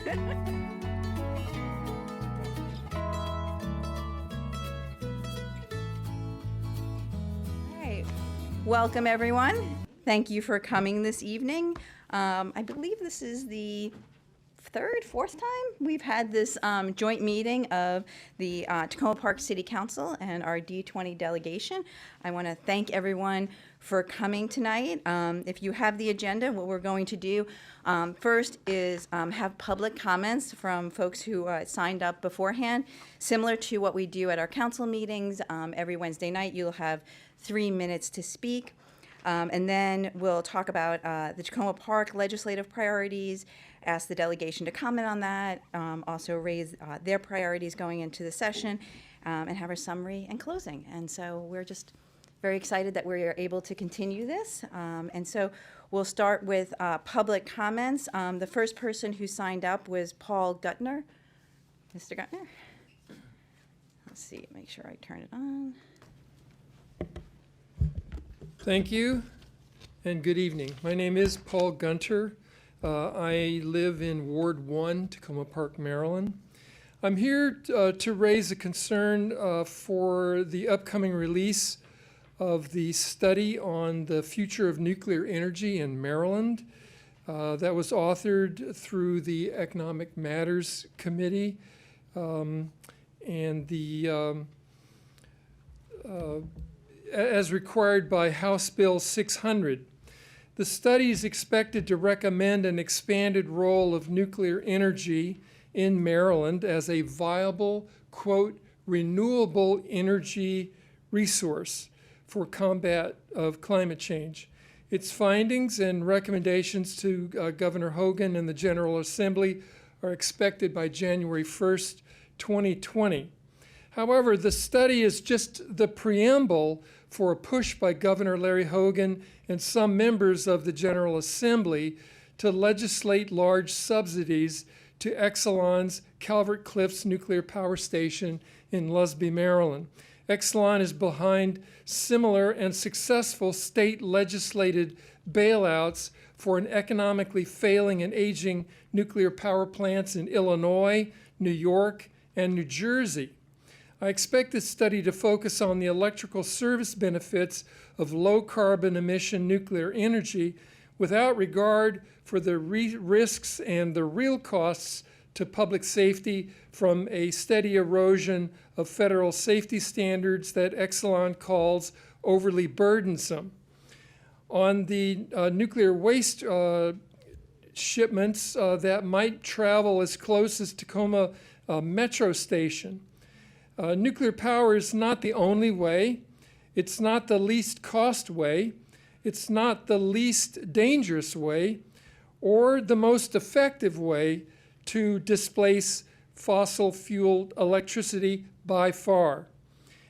right. Welcome, everyone. Thank you for coming this evening. I believe this is the fourth time we've had this joint meeting of the Tacoma Park City Council and our D20 delegation. I want to thank everyone for coming tonight. If you have the agenda, what we're going to do first is have public comments from folks who signed up beforehand. Similar to what we do at our council meetings, every Wednesday night you'll have 3 minutes to speak. And then we'll talk about the Tacoma Park legislative priorities, ask the delegation to comment on that, also raise their priorities going into the session, and have a summary and closing. And so we're just very excited that we're able to continue this. And so we'll start with public comments. The first person who signed up was Paul Guttner. Mr. Guttner? Let's see, make sure I turn it on. Thank you, and good evening. My name is Paul Gunter. I live in Ward 1, Tacoma Park, Maryland. I'm here to raise a concern for the upcoming release of the study on the future of nuclear energy in Maryland. That was authored through the Economic Matters Committee, and as required by House Bill 600. The study is expected to recommend an expanded role of nuclear energy in Maryland as a viable, quote, renewable energy resource for combat of climate change. Its findings and recommendations to Governor Hogan and the General Assembly are expected by January 1st, 2020. However, the study is just the preamble for a push by Governor Larry Hogan and some members of the General Assembly to legislate large subsidies to Exelon's Calvert Cliffs nuclear power station in Lusby, Maryland. Exelon is behind similar and successful state legislated bailouts for an economically failing and aging nuclear power plants in Illinois, New York, and New Jersey. I expect this study to focus on the electrical service benefits of low carbon emission nuclear energy without regard for the risks and the real costs to public safety from a steady erosion of federal safety standards that Exelon calls overly burdensome. On the nuclear waste shipments that might travel as close as Tacoma Metro Station, nuclear power is not the only way. It's not the least cost way. It's not the least dangerous way or the most effective way to displace fossil fueled electricity by far.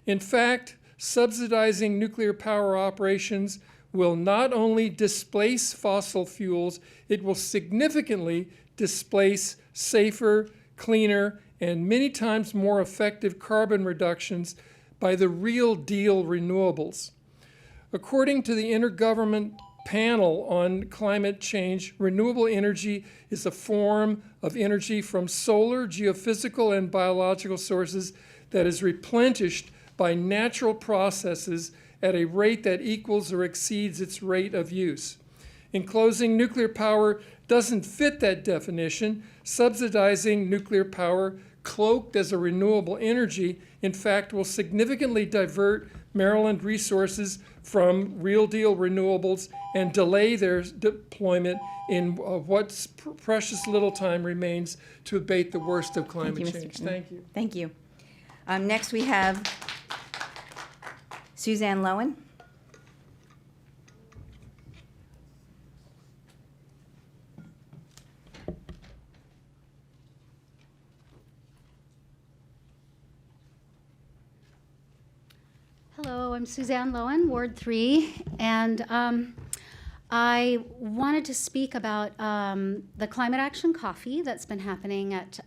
In fact, subsidizing nuclear power operations will not only displace fossil fuels, it will significantly displace safer, cleaner, and many times more effective carbon reductions by the real deal renewables. According to the Intergovernmental Panel on Climate Change, renewable energy is a form of energy from solar, geophysical, and biological sources that is replenished by natural processes at a rate that equals or exceeds its rate of use. In closing, nuclear power doesn't fit that definition. Subsidizing nuclear power cloaked as a renewable energy, in fact, will significantly divert Maryland resources from real deal renewables and delay their deployment in what precious little time remains to abate the worst of climate change. Thank you. Thank you. Next we have Suzanne Lowen. Hello, I'm Suzanne Lowen, Ward 3, and I wanted to speak about the Climate Action Coffee that's been happening at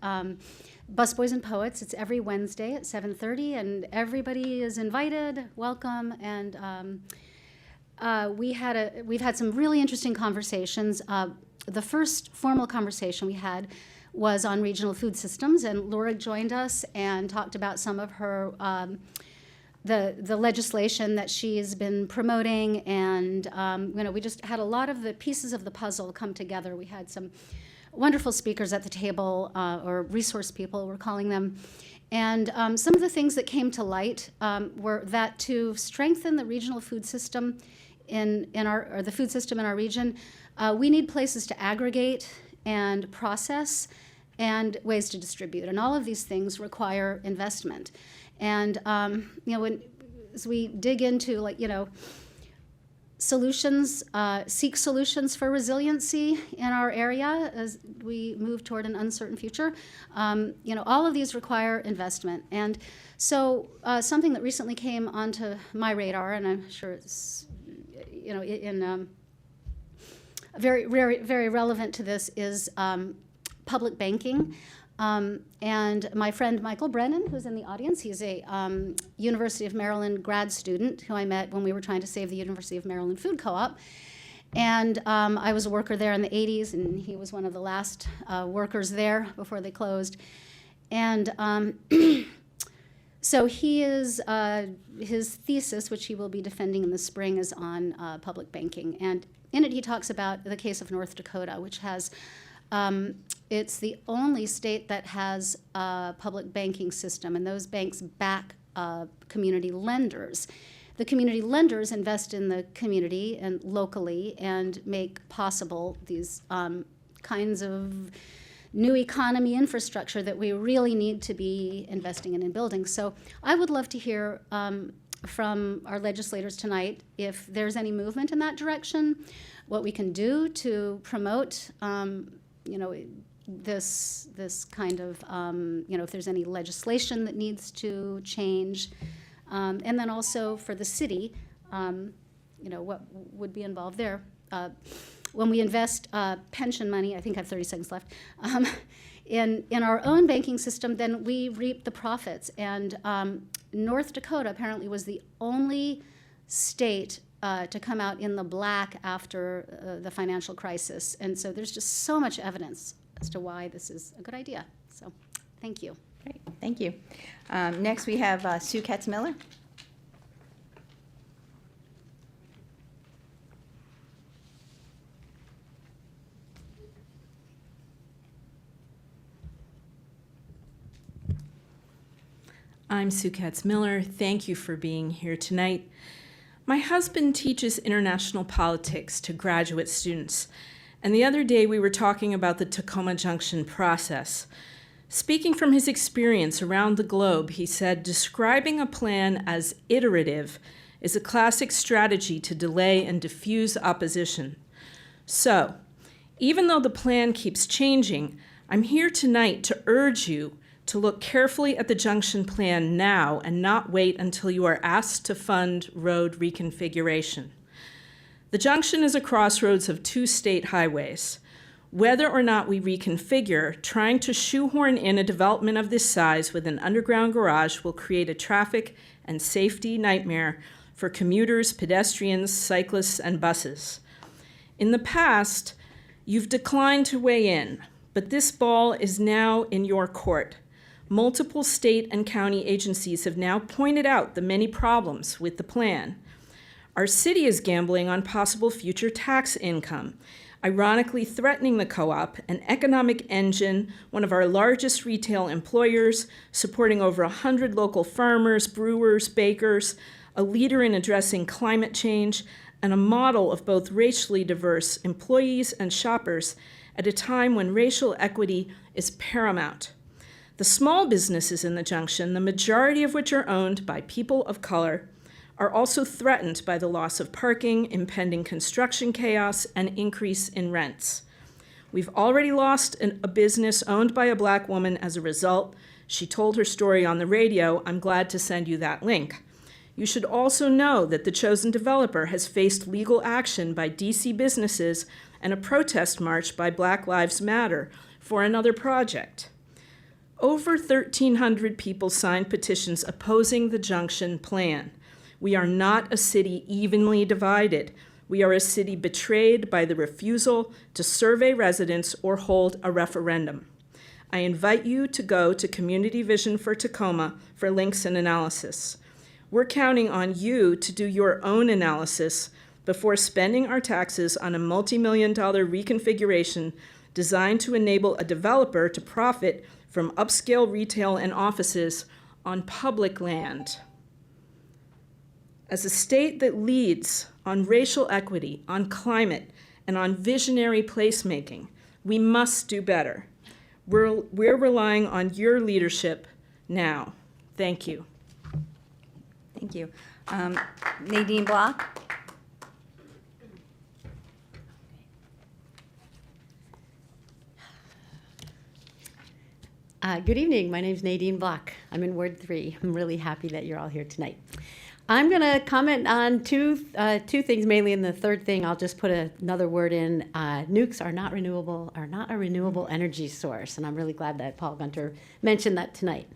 Busboys and Poets. It's every Wednesday at 7:30, and everybody is invited, welcome, and we've had some really interesting conversations. The first formal conversation we had was on regional food systems, and Laura joined us and talked about some of her the legislation that she's been promoting, and we just had a lot of the pieces of the puzzle come together. We had some wonderful speakers at the table, or resource people, we're calling them. And some of the things that came to light were that to strengthen the regional food system the food system in our region, we need places to aggregate and process and ways to distribute. And all of these things require investment. And as we dig into solutions, seek solutions for resiliency in our area as we move toward an uncertain future. All of these require investment. And so something that recently came onto my radar, and I'm sure it's, very, very, very relevant to this, is public banking. And my friend Michael Brennan, who's in the audience, he's a University of Maryland grad student who I met when we were trying to save the University of Maryland Food Co-op. And I was a worker there in the 80s, and he was one of the last workers there before they closed. And so his thesis, which he will be defending in the spring, is on public banking. And in it, he talks about the case of North Dakota, which has it's the only state that has a public banking system, and those banks back community lenders. The community lenders invest in the community and locally and make possible these kinds of new economy infrastructure that we really need to be investing in and building. So I would love to hear from our legislators tonight if there's any movement in that direction, what we can do to promote this kind of, if there's any legislation that needs to change, and then also for the city, what would be involved there. When we invest pension money, I think I have 30 seconds left, in our own banking system, then we reap the profits. And North Dakota apparently was the only state to come out in the black after the financial crisis. And so there's just so much evidence as to why this is a good idea. So thank you. Great, thank you. Next we have Sue Katz-Miller. I'm Sue Katz-Miller. Thank you for being here tonight. My husband teaches international politics to graduate students, and the other day we were talking about the Tacoma Junction process. Speaking from his experience around the globe, he said, describing a plan as iterative is a classic strategy to delay and diffuse opposition. So, even though the plan keeps changing, I'm here tonight to urge you to look carefully at the Junction Plan now and not wait until you are asked to fund road reconfiguration. The Junction is a crossroads of two state highways. Whether or not we reconfigure, trying to shoehorn in a development of this size with an underground garage will create a traffic and safety nightmare for commuters, pedestrians, cyclists, and buses. In the past, you've declined to weigh in, but this ball is now in your court. Multiple state and county agencies have now pointed out the many problems with the plan. Our city is gambling on possible future tax income, ironically threatening the co-op, an economic engine, one of our largest retail employers, supporting over 100 local farmers, brewers, bakers, a leader in addressing climate change, and a model of both racially diverse employees and shoppers at a time when racial equity is paramount. The small businesses in the Junction, the majority of which are owned by people of color, are also threatened by the loss of parking, impending construction chaos, and increase in rents. We've already lost a business owned by a Black woman as a result. She told her story on the radio. I'm glad to send you that link. You should also know that the chosen developer has faced legal action by DC businesses and a protest march by Black Lives Matter for another project. Over 1,300 people signed petitions opposing the Junction Plan. We are not a city evenly divided. We are a city betrayed by the refusal to survey residents or hold a referendum. I invite you to go to Community Vision for Tacoma for links and analysis. We're counting on you to do your own analysis before spending our taxes on a multi-million-dollar reconfiguration designed to enable a developer to profit from upscale retail and offices on public land. As a state that leads on racial equity, on climate, and on visionary placemaking, we must do better. We're relying on your leadership now. Thank you. Thank you. Nadine Block? Good evening. My name's Nadine Block. I'm in Ward 3. I'm really happy that you're all here tonight. I'm going to comment on two things mainly, and the third thing I'll just put another word in. Nukes are not a renewable energy source, and I'm really glad that Paul Gunter mentioned that tonight.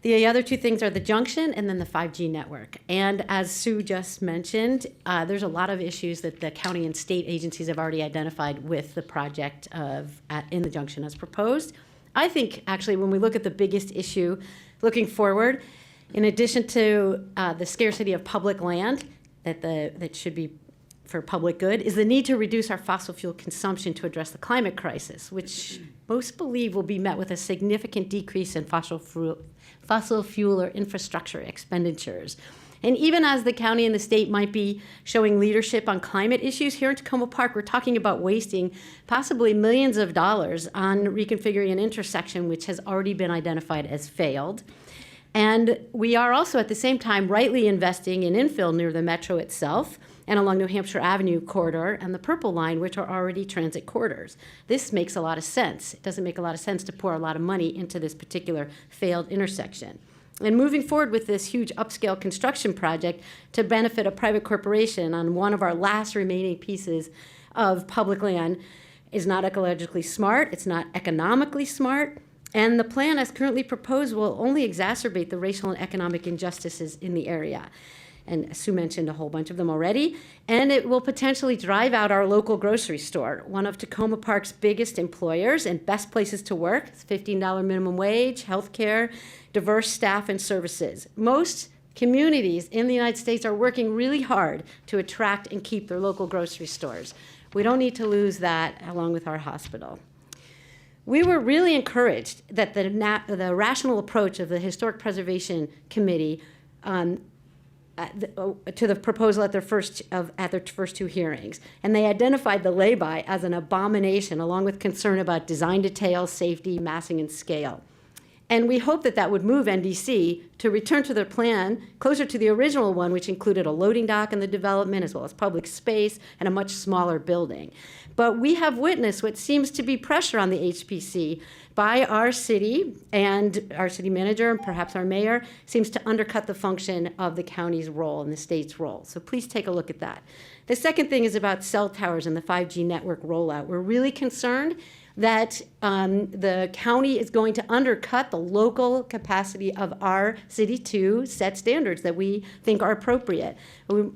The other two things are the junction and then the 5G network. And as Sue just mentioned, there's a lot of issues that the county and state agencies have already identified with the project in the junction as proposed. I think, actually, when we look at the biggest issue looking forward, in addition to the scarcity of public land that should be for public good, is the need to reduce our fossil fuel consumption to address the climate crisis, which most believe will be met with a significant decrease in fossil fuel or infrastructure expenditures. And even as the county and the state might be showing leadership on climate issues, here in Tacoma Park, we're talking about wasting possibly millions of dollars on reconfiguring an intersection which has already been identified as failed. And we are also at the same time rightly investing in infill near the metro itself and along New Hampshire Avenue corridor and the Purple Line, which are already transit corridors. This makes a lot of sense. It doesn't make a lot of sense to pour a lot of money into this particular failed intersection. And moving forward with this huge upscale construction project to benefit a private corporation on one of our last remaining pieces of public land is not ecologically smart, it's not economically smart, and the plan as currently proposed will only exacerbate the racial and economic injustices in the area. And Sue mentioned a whole bunch of them already, and it will potentially drive out our local grocery store, one of Tacoma Park's biggest employers and best places to work. It's $15 minimum wage, healthcare, diverse staff and services. Most communities in the United States are working really hard to attract and keep their local grocery stores. We don't need to lose that along with our hospital. We were really encouraged that the rational approach of the Historic Preservation Committee to the proposal at their first two hearings, and they identified the lay-by as an abomination, along with concern about design details, safety, massing, and scale. And we hope that that would move NDC to return to their plan closer to the original one, which included a loading dock in the development, as well as public space and a much smaller building. But we have witnessed what seems to be pressure on the HPC by our city, and our city manager and perhaps our mayor seems to undercut the function of the county's role and the state's role. So please take a look at that. The second thing is about cell towers and the 5G network rollout. We're really concerned that the county is going to undercut the local capacity of our city to set standards that we think are appropriate.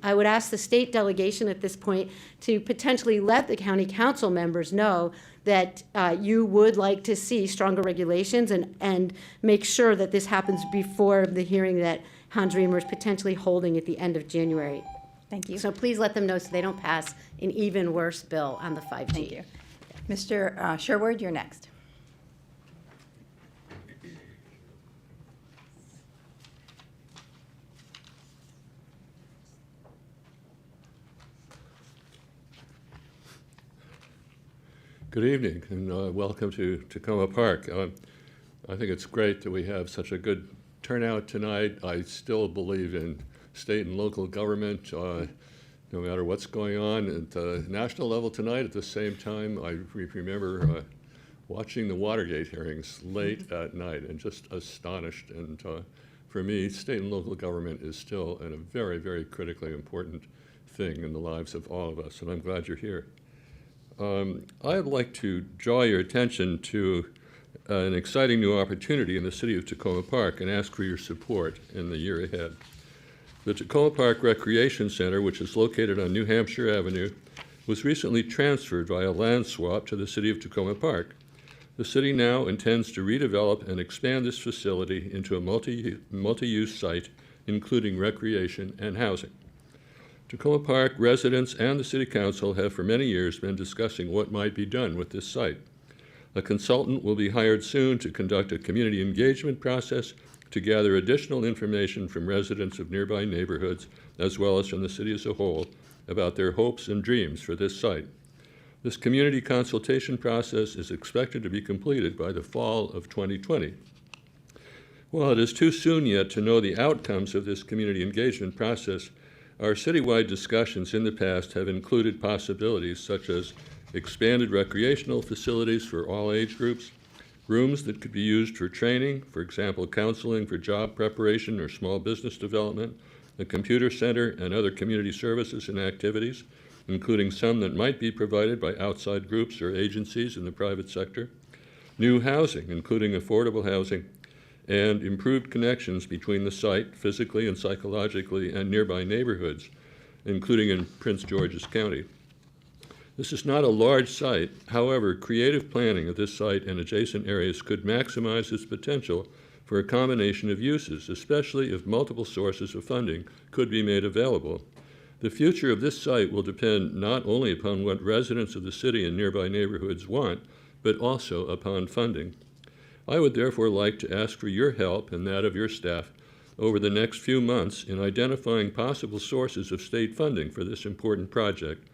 I would ask the state delegation at this point to potentially let the county council members know that you would like to see stronger regulations and make sure that this happens before the hearing that Hans Riemer is potentially holding at the end of January. Thank you. So please let them know so they don't pass an even worse bill on the 5G. Thank you. Mr. Sherwood, you're next. Good evening, and welcome to Tacoma Park. I think it's great that we have such a good turnout tonight. I still believe in state and local government, no matter what's going on at the national level tonight. At the same time, I remember watching the Watergate hearings late at night and just astonished. And for me, state and local government is still a very, very critically important thing in the lives of all of us, and I'm glad you're here. I'd like to draw your attention to an exciting new opportunity in the city of Tacoma Park and ask for your support in the year ahead. The Tacoma Park Recreation Center, which is located on New Hampshire Avenue, was recently transferred via land swap to the city of Tacoma Park. The city now intends to redevelop and expand this facility into a multi-use site, including recreation and housing. Tacoma Park residents and the City Council have for many years been discussing what might be done with this site. A consultant will be hired soon to conduct a community engagement process to gather additional information from residents of nearby neighborhoods, as well as from the city as a whole, about their hopes and dreams for this site. This community consultation process is expected to be completed by the fall of 2020. While it is too soon yet to know the outcomes of this community engagement process, our citywide discussions in the past have included possibilities such as expanded recreational facilities for all age groups, rooms that could be used for training, for example, counseling for job preparation or small business development, a computer center, and other community services and activities, including some that might be provided by outside groups or agencies in the private sector, new housing, including affordable housing, and improved connections between the site, physically and psychologically, and nearby neighborhoods, including in Prince George's County. This is not a large site. However, creative planning of this site and adjacent areas could maximize its potential for a combination of uses, especially if multiple sources of funding could be made available. The future of this site will depend not only upon what residents of the city and nearby neighborhoods want, but also upon funding. I would therefore like to ask for your help and that of your staff over the next few months in identifying possible sources of state funding for this important project,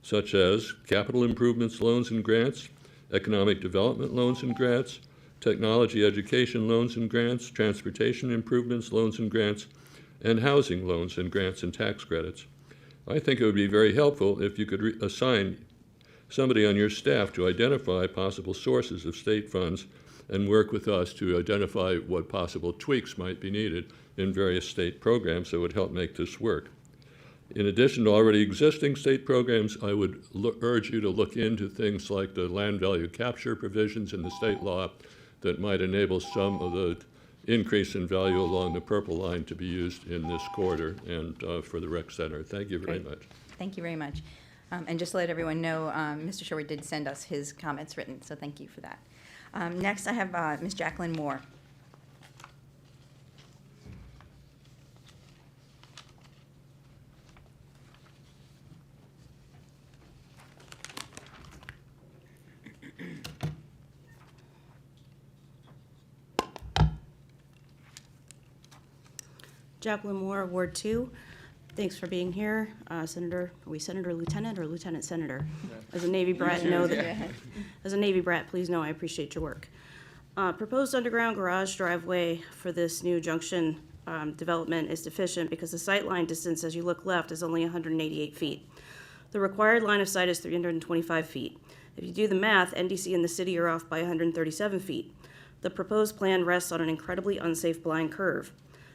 such as capital improvements loans and grants, economic development loans and grants, technology education loans and grants, transportation improvements loans and grants, and housing loans and grants and tax credits. I think it would be very helpful if you could assign somebody on your staff to identify possible sources of state funds and work with us to identify what possible tweaks might be needed in various state programs that would help make this work. In addition to already existing state programs, I would urge you to look into things like the land value capture provisions in the state law that might enable some of the increase in value along the purple line to be used in this corridor and for the rec center. Thank you very much. Thank you very much. And just to let everyone know, Mr. Sherwood did send us his comments written, so thank you for that. Next, I have Ms. Jacqueline Moore. Jacqueline Moore, Ward 2. Thanks for being here. Senator, are we Senator Lieutenant or Lieutenant Senator? As a Navy brat, as a Navy brat, please know I appreciate your work. Proposed underground garage driveway for this new junction development is deficient because the sight line distance as you look left is only 188 feet. The required line of sight is 325 feet. If you do the math, NDC and the city are off by 137 feet. The proposed plan rests on an incredibly unsafe blind curve.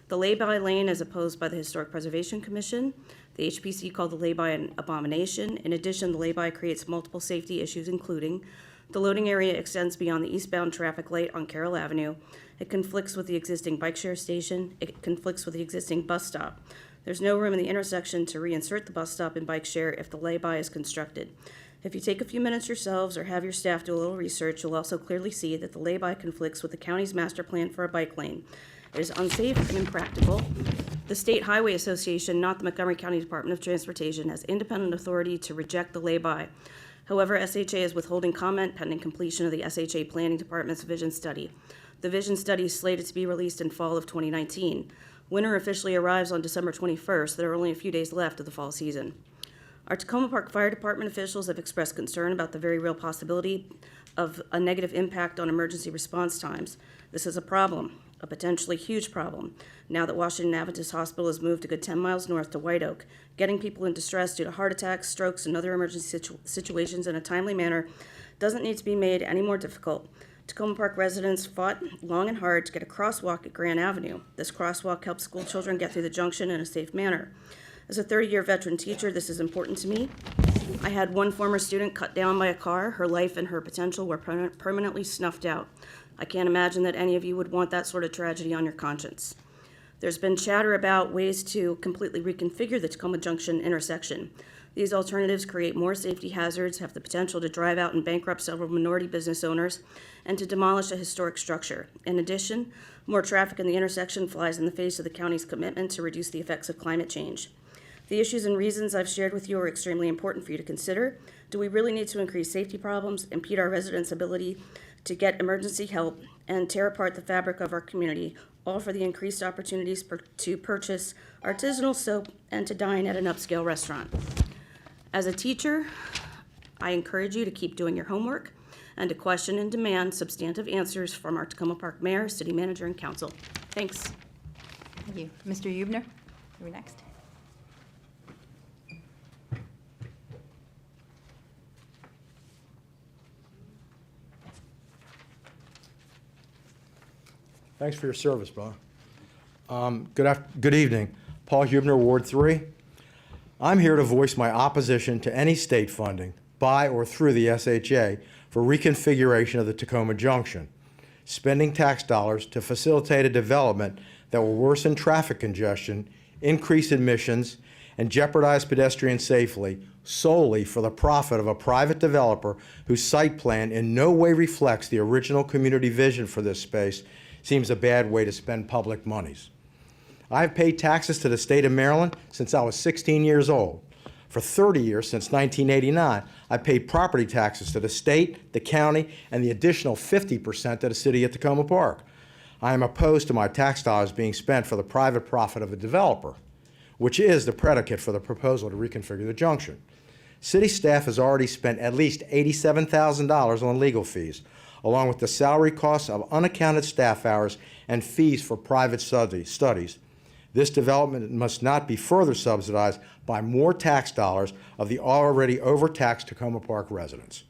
The lay-by lane is opposed by the Historic Preservation Commission. The HPC called the lay-by an abomination. In addition, the lay-by creates multiple safety issues, including the loading area extends beyond the eastbound traffic light on Carroll Avenue. It conflicts with the existing bike share station. It conflicts with the existing bus stop. There's no room in the intersection to reinsert the bus stop and bike share if the lay-by is constructed. If you take a few minutes yourselves or have your staff do a little research, you'll also clearly see that the lay-by conflicts with the county's master plan for a bike lane. It is unsafe and impractical. The State Highway Association, not the Montgomery County Department of Transportation, has independent authority to reject the lay-by. However, SHA is withholding comment pending completion of the SHA Planning Department's vision study. The vision study is slated to be released in fall of 2019. Winter officially arrives on December 21st. There are only a few days left of the fall season. Our Tacoma Park Fire Department officials have expressed concern about the very real possibility of a negative impact on emergency response times. This is a problem, a potentially huge problem. Now that Washington Adventist Hospital has moved a good 10 miles north to White Oak, getting people in distress due to heart attacks, strokes, and other emergency situations in a timely manner doesn't need to be made any more difficult. Tacoma Park residents fought long and hard to get a crosswalk at Grand Avenue. This crosswalk helps school children get through the junction in a safe manner. As a 30-year veteran teacher, this is important to me. I had one former student cut down by a car. Her life and her potential were permanently snuffed out. I can't imagine that any of you would want that sort of tragedy on your conscience. There's been chatter about ways to completely reconfigure the Tacoma Junction intersection. These alternatives create more safety hazards, have the potential to drive out and bankrupt several minority business owners, and to demolish a historic structure. In addition, more traffic in the intersection flies in the face of the county's commitment to reduce the effects of climate change. The issues and reasons I've shared with you are extremely important for you to consider. Do we really need to increase safety problems, impede our residents' ability to get emergency help, and tear apart the fabric of our community, all for the increased opportunities to purchase artisanal soap and to dine at an upscale restaurant? As a teacher, I encourage you to keep doing your homework and to question and demand substantive answers from our Tacoma Park Mayor, City Manager, and Council. Thanks. Thank you. Mr. Hubner, you're next. Thanks for your service, Bob. Good evening. Paul Hubner, Ward 3. I'm here to voice my opposition to any state funding by or through the SHA for reconfiguration of the Tacoma Junction, spending tax dollars to facilitate a development that will worsen traffic congestion, increase emissions, and jeopardize pedestrians safely solely for the profit of a private developer whose site plan in no way reflects the original community vision for this space seems a bad way to spend public monies. I've paid taxes to the state of Maryland since I was 16 years old. For 30 years, since 1989, I paid property taxes to the state, the county, and the additional 50% to the city of Tacoma Park. I am opposed to my tax dollars being spent for the private profit of a developer, which is the predicate for the proposal to reconfigure the junction. City staff has already spent at least $87,000 on legal fees, along with the salary costs of unaccounted staff hours and fees for private studies. This development must not be further subsidized by more tax dollars of the already overtaxed Tacoma Park residents.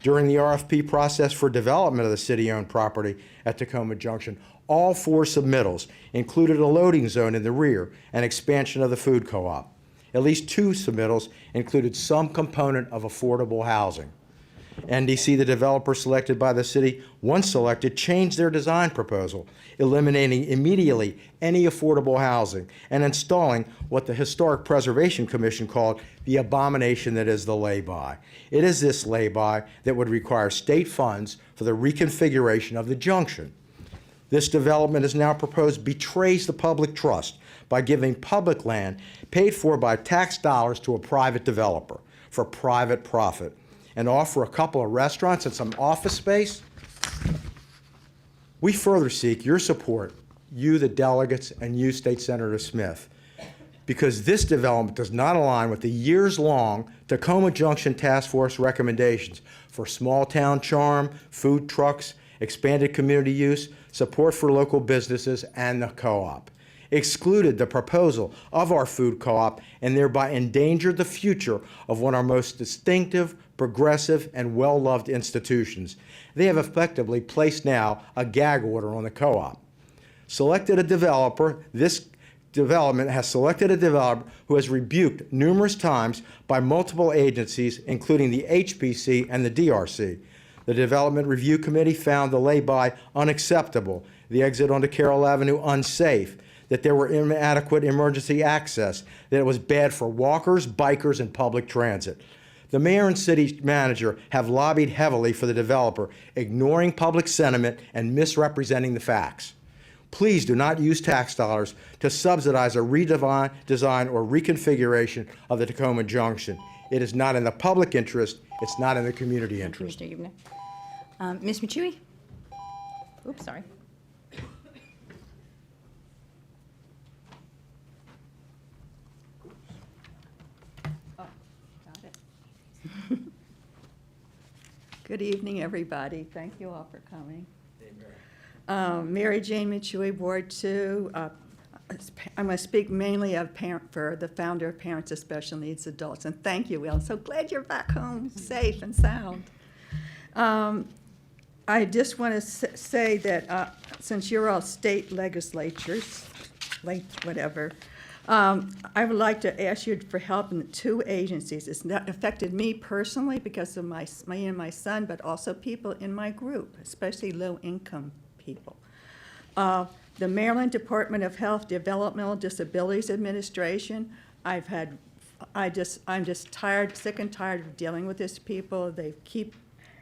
During the RFP process for development of the city-owned property at Tacoma Junction, all 4 submittals included a loading zone in the rear and expansion of the food co-op. At least 2 submittals included some component of affordable housing. NDC, the developer selected by the city, once selected, changed their design proposal, eliminating immediately any affordable housing and installing what the Historic Preservation Commission called the abomination that is the lay-by. It is this lay-by that would require state funds for the reconfiguration of the junction. This development is now proposed betrays the public trust by giving public land paid for by tax dollars to a private developer for private profit, and offer a couple of restaurants and some office space. We further seek your support, you, the delegates, and you, State Senator Smith, because this development does not align with the years-long Tacoma Junction Task Force recommendations for small-town charm, food trucks, expanded community use, support for local businesses, and the co-op. Excluded the proposal of our food co-op and thereby endangered the future of one of our most distinctive, progressive, and well-loved institutions. They have effectively placed now a gag order on the co-op. This development has selected a developer who has rebuked numerous times by multiple agencies, including the HPC and the DRC. The Development Review Committee found the lay-by unacceptable, the exit onto Carroll Avenue unsafe, that there were inadequate emergency access, that it was bad for walkers, bikers, and public transit. The mayor and city manager have lobbied heavily for the developer, ignoring public sentiment and misrepresenting the facts. Please do not use tax dollars to subsidize a redesign or reconfiguration of the Tacoma Junction. It is not in the public interest. It's not in the community interest. Mr. Hubner. Ms. Michui? Oops, sorry. Good evening, everybody. Thank you all for coming. Mary Jane Michui, Ward 2. I'm going to speak mainly for the founder of Parents of Special Needs Adults. And thank you, Will. I'm so glad you're back home safe and sound. I just want to say that since you're all state legislatures, I would like to ask you for help in 2 agencies. It's not affected me personally because of my and my son, but also people in my group, especially low-income people. The Maryland Department of Health Developmental Disabilities Administration, I've had I'm just tired, sick and tired of dealing with these people. They keep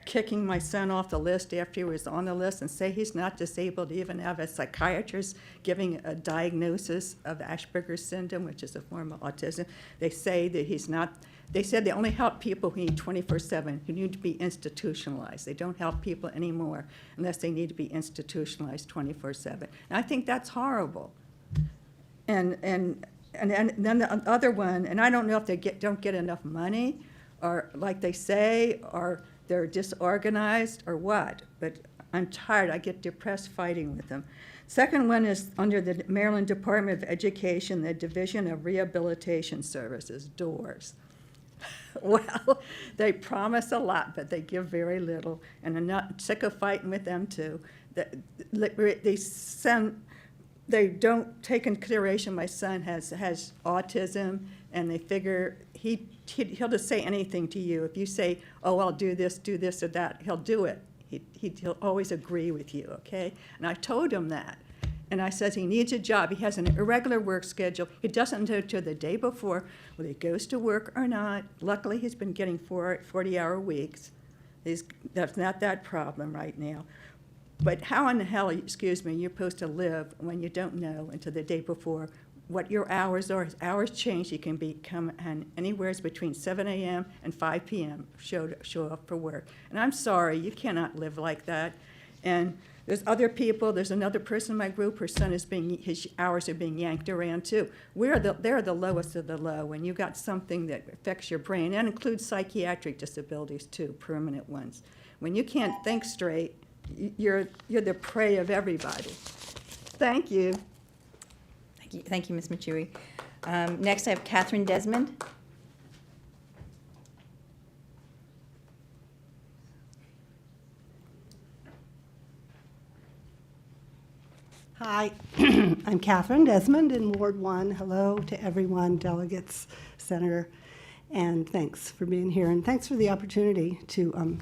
kicking my son off the list after he was on the list and say he's not disabled, even have a psychiatrist giving a diagnosis of Asperger's syndrome, which is a form of autism. They say that he's not, they said they only help people who need 24/7, who need to be institutionalized. They don't help people anymore unless they need to be institutionalized 24/7. And I think that's horrible. And then the other one, and I don't know if they don't get enough money, or like they say, or they're disorganized, or what, but I'm tired. I get depressed fighting with them. Second one is under the Maryland Department of Education, the Division of Rehabilitation Services, DOORS. Well, they promise a lot, but they give very little, and I'm not sick of fighting with them too. They don't take in consideration my son has autism, and they figure he'll just say anything to you. If you say, oh, I'll do this or that, he'll do it. He'll always agree with you, okay? And I told him that. And I said he needs a job. He has an irregular work schedule. He doesn't know till the day before whether he goes to work or not. Luckily, he's been getting 40-hour weeks. That's not that problem right now. But how in the hell, excuse me, you're supposed to live when you don't know until the day before what your hours are? His hours change. He can come anywhere between 7 a.m. and 5 p.m. show up for work. And I'm sorry, you cannot live like that. And there's other people. There's another person in my group. His hours are being yanked around too. They're the lowest of the low. When you got something that affects your brain, and includes psychiatric disabilities too, permanent ones. When you can't think straight, you're the prey of everybody. Thank you. Thank you, Ms. Machui. Next, I have Catherine Desmond. Hi, I'm Catherine Desmond in Ward 1. Hello to everyone, delegates, Senator, and thanks for being here, and thanks for the opportunity to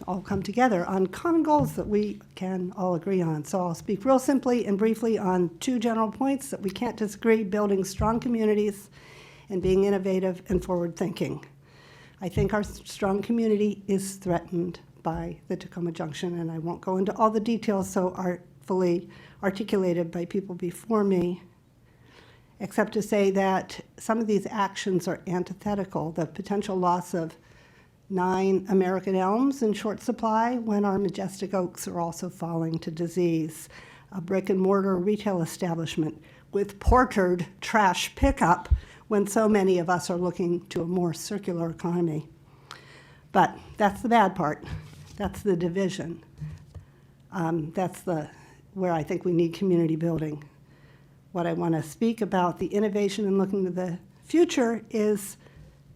all come together on common goals that we can all agree on. So I'll speak real simply and briefly on two general points that we can't disagree: building strong communities and being innovative and forward-thinking. I think our strong community is threatened by the Tacoma Junction, and I won't go into all the details so artfully articulated by people before me, except to say that some of these actions are antithetical. The potential loss of 9 American elms in short supply when our majestic oaks are also falling to disease. A brick and mortar retail establishment with portered trash pickup when so many of us are looking to a more circular economy. But that's the bad part. That's the division. That's where I think we need community building. What I want to speak about, the innovation and looking to the future, is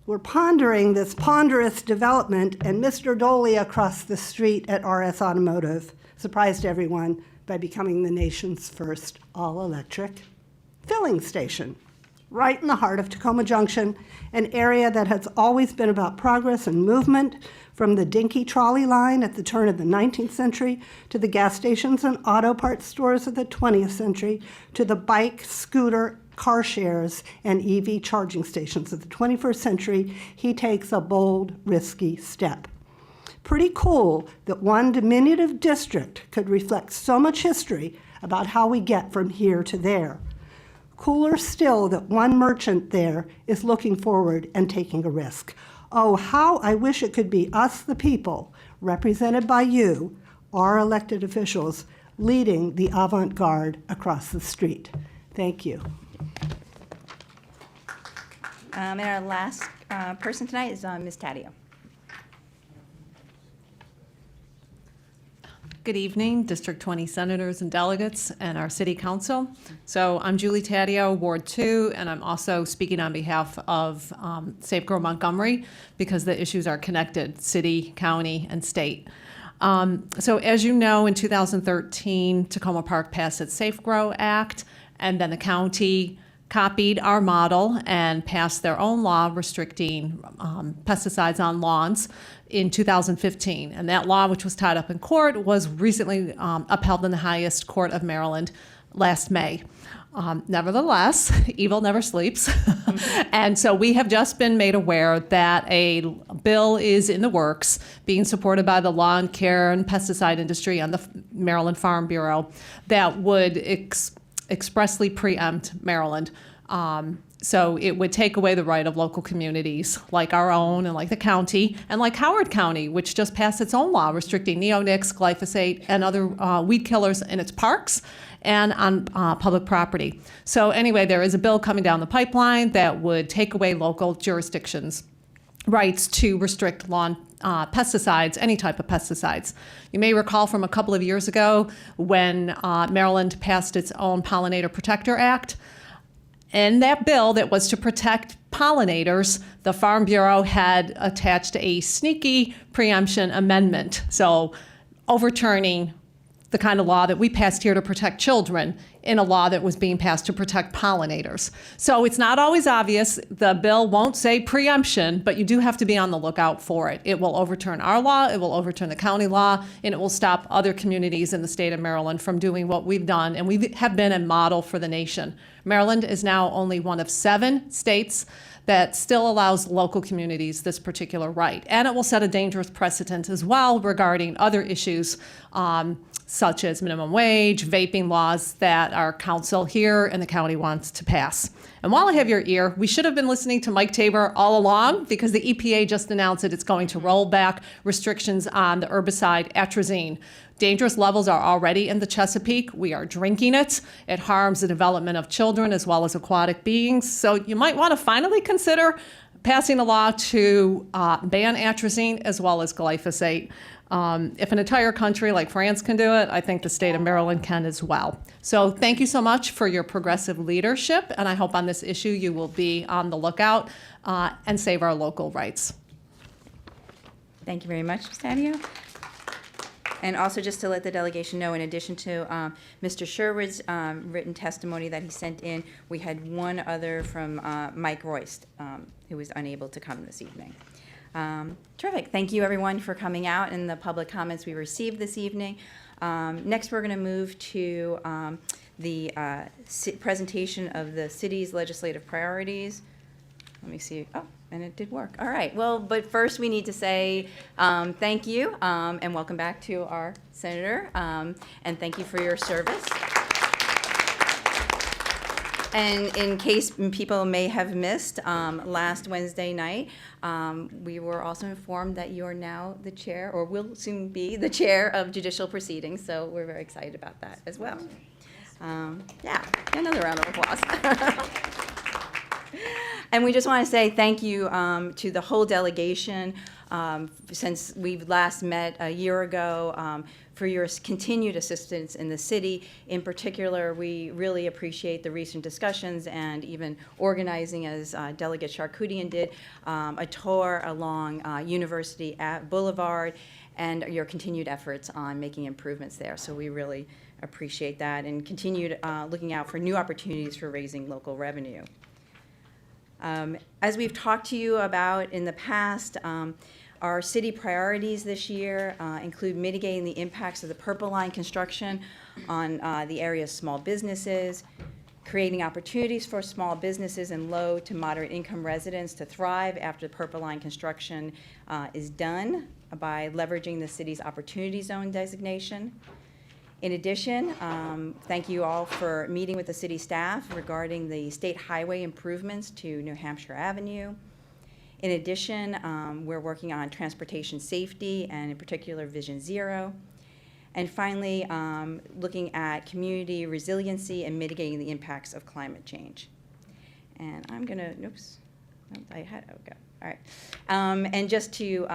we're pondering this ponderous development, and Mr. Doley across the street at RS Automotive surprised everyone by becoming the nation's first all-electric filling station, right in the heart of Tacoma Junction, an area that has always been about progress and movement, from the dinky trolley line at the turn of the 19th century to the gas stations and auto parts stores of the 20th century to the bike, scooter, car shares, and EV charging stations of the 21st century. He takes a bold, risky step. Pretty cool that one diminutive district could reflect so much history about how we get from here to there. Cooler still that one merchant there is looking forward and taking a risk. Oh, how I wish it could be us, the people, represented by you, our elected officials, leading the avant-garde across the street. Thank you. And our last person tonight is Ms. Taddeo. Good evening, District 20 senators and delegates and our city council. So I'm Julie Taddeo, Ward 2, and I'm also speaking on behalf of Safe Grow Montgomery because the issues are connected, city, county, and state. So as you know, in 2013, Tacoma Park passed its Safe Grow Act, and then the county copied our model and passed their own law restricting pesticides on lawns in 2015. And that law, which was tied up in court, was recently upheld in the highest court of Maryland last May. Nevertheless, evil never sleeps. And so we have just been made aware that a bill is in the works being supported by the lawn care and pesticide industry and the Maryland Farm Bureau that would expressly preempt Maryland. So it would take away the right of local communities like our own and like the county and like Howard County, which just passed its own law restricting neonics, glyphosate, and other weed killers in its parks and on public property. So anyway, there is a bill coming down the pipeline that would take away local jurisdictions' rights to restrict lawn pesticides, any type of pesticides. You may recall from a couple of years ago when Maryland passed its own Pollinator Protector Act. In that bill that was to protect pollinators, the Farm Bureau had attached a sneaky preemption amendment. So overturning the kind of law that we passed here to protect children in a law that was being passed to protect pollinators. So it's not always obvious. The bill won't say preemption, but you do have to be on the lookout for it. It will overturn our law, it will overturn the county law, and it will stop other communities in the state of Maryland from doing what we've done, and we have been a model for the nation. Maryland is now only one of 7 states that still allows local communities this particular right. And it will set a dangerous precedent as well regarding other issues such as minimum wage, vaping laws that our council here in the county wants to pass. And while I have your ear, we should have been listening to Mike Tabor all along because the EPA just announced that it's going to roll back restrictions on the herbicide atrazine. Dangerous levels are already in the Chesapeake. We are drinking it. It harms the development of children as well as aquatic beings. So you might want to finally consider passing a law to ban atrazine as well as glyphosate. If an entire country like France can do it, I think the state of Maryland can as well. So thank you so much for your progressive leadership, and I hope on this issue you will be on the lookout and save our local rights. Thank you very much, Ms. Taddeo. And also just to let the delegation know, in addition to Mr. Sherwood's written testimony that he sent in, we had one other from Mike Royst, who was unable to come this evening. Terrific. Thank you, everyone, for coming out and the public comments we received this evening. Next, we're going to move to the presentation of the city's legislative priorities. Let me see. Oh, and it did work. All right. Well, but first we need to say thank you and welcome back to our senator, and thank you for your service. And in case people may have missed, last Wednesday night, we were also informed that you are now the chair, or will soon be the chair of judicial proceedings, so we're very excited about that as well. Yeah, another round of applause. And we just want to say thank you to the whole delegation since we last met a year ago, for your continued assistance in the city. In particular, we really appreciate the recent discussions and even organizing, as Delegate Charkoudian did, a tour along University Boulevard and your continued efforts on making improvements there. So we really appreciate that and continued looking out for new opportunities for raising local revenue. As we've talked to you about in the past, our city priorities this year include mitigating the impacts of the Purple Line construction on the area's small businesses, creating opportunities for small businesses and low to moderate income residents to thrive after the Purple Line construction is done by leveraging the city's Opportunity Zone designation. In addition, thank you all for meeting with the city staff regarding the state highway improvements to New Hampshire Avenue. In addition, we're working on transportation safety and in particular Vision Zero. And finally, looking at community resiliency and mitigating the impacts of climate change. And I'm gonna, oops, I had, okay, all right. And just to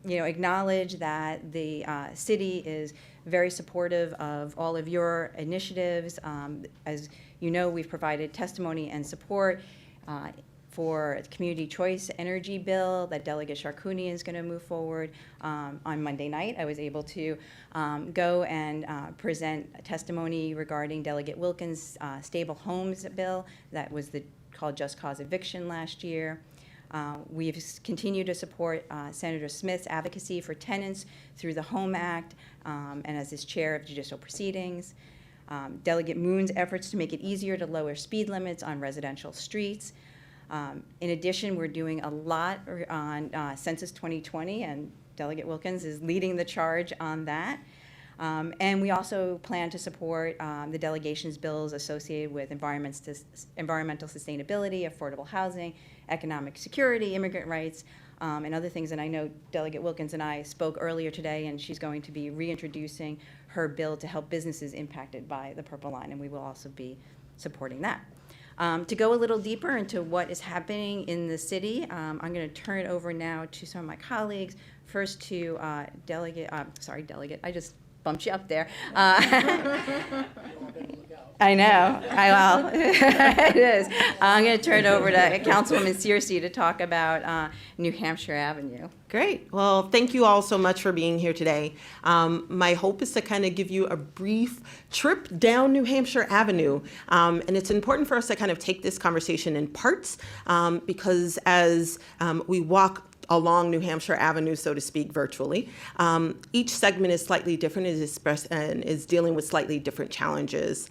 acknowledge that the city is very supportive of all of your initiatives. As you know, we've provided testimony and support for the Community Choice Energy Bill that Delegate Charkoudian is going to move forward. On Monday night, I was able to go and present a testimony regarding Delegate Wilkins' Stable Homes Bill that was called Just Cause Eviction last year. We've continued to support Senator Smith's advocacy for tenants through the HOME Act and as his chair of judicial proceedings. Delegate Moon's efforts to make it easier to lower speed limits on residential streets. In addition, we're doing a lot on Census 2020, and Delegate Wilkins is leading the charge on that. And we also plan to support the delegation's bills associated with environmental sustainability, affordable housing, economic security, immigrant rights, and other things. And I know Delegate Wilkins and I spoke earlier today, and she's going to be reintroducing her bill to help businesses impacted by the Purple Line, and we will also be supporting that. To go a little deeper into what is happening in the city, I'm going to turn it over now to some of my colleagues. First to Delegate, I just bumped you up there. I know, well, it is. I'm going to turn it over to Councilwoman Searcy to talk about New Hampshire Avenue. Great. Well, thank you all so much for being here today. My hope is to kind of give you a brief trip down New Hampshire Avenue. And it's important for us to kind of take this conversation in parts because as we walk along New Hampshire Avenue, so to speak, virtually. Each segment is slightly different and is dealing with slightly different challenges.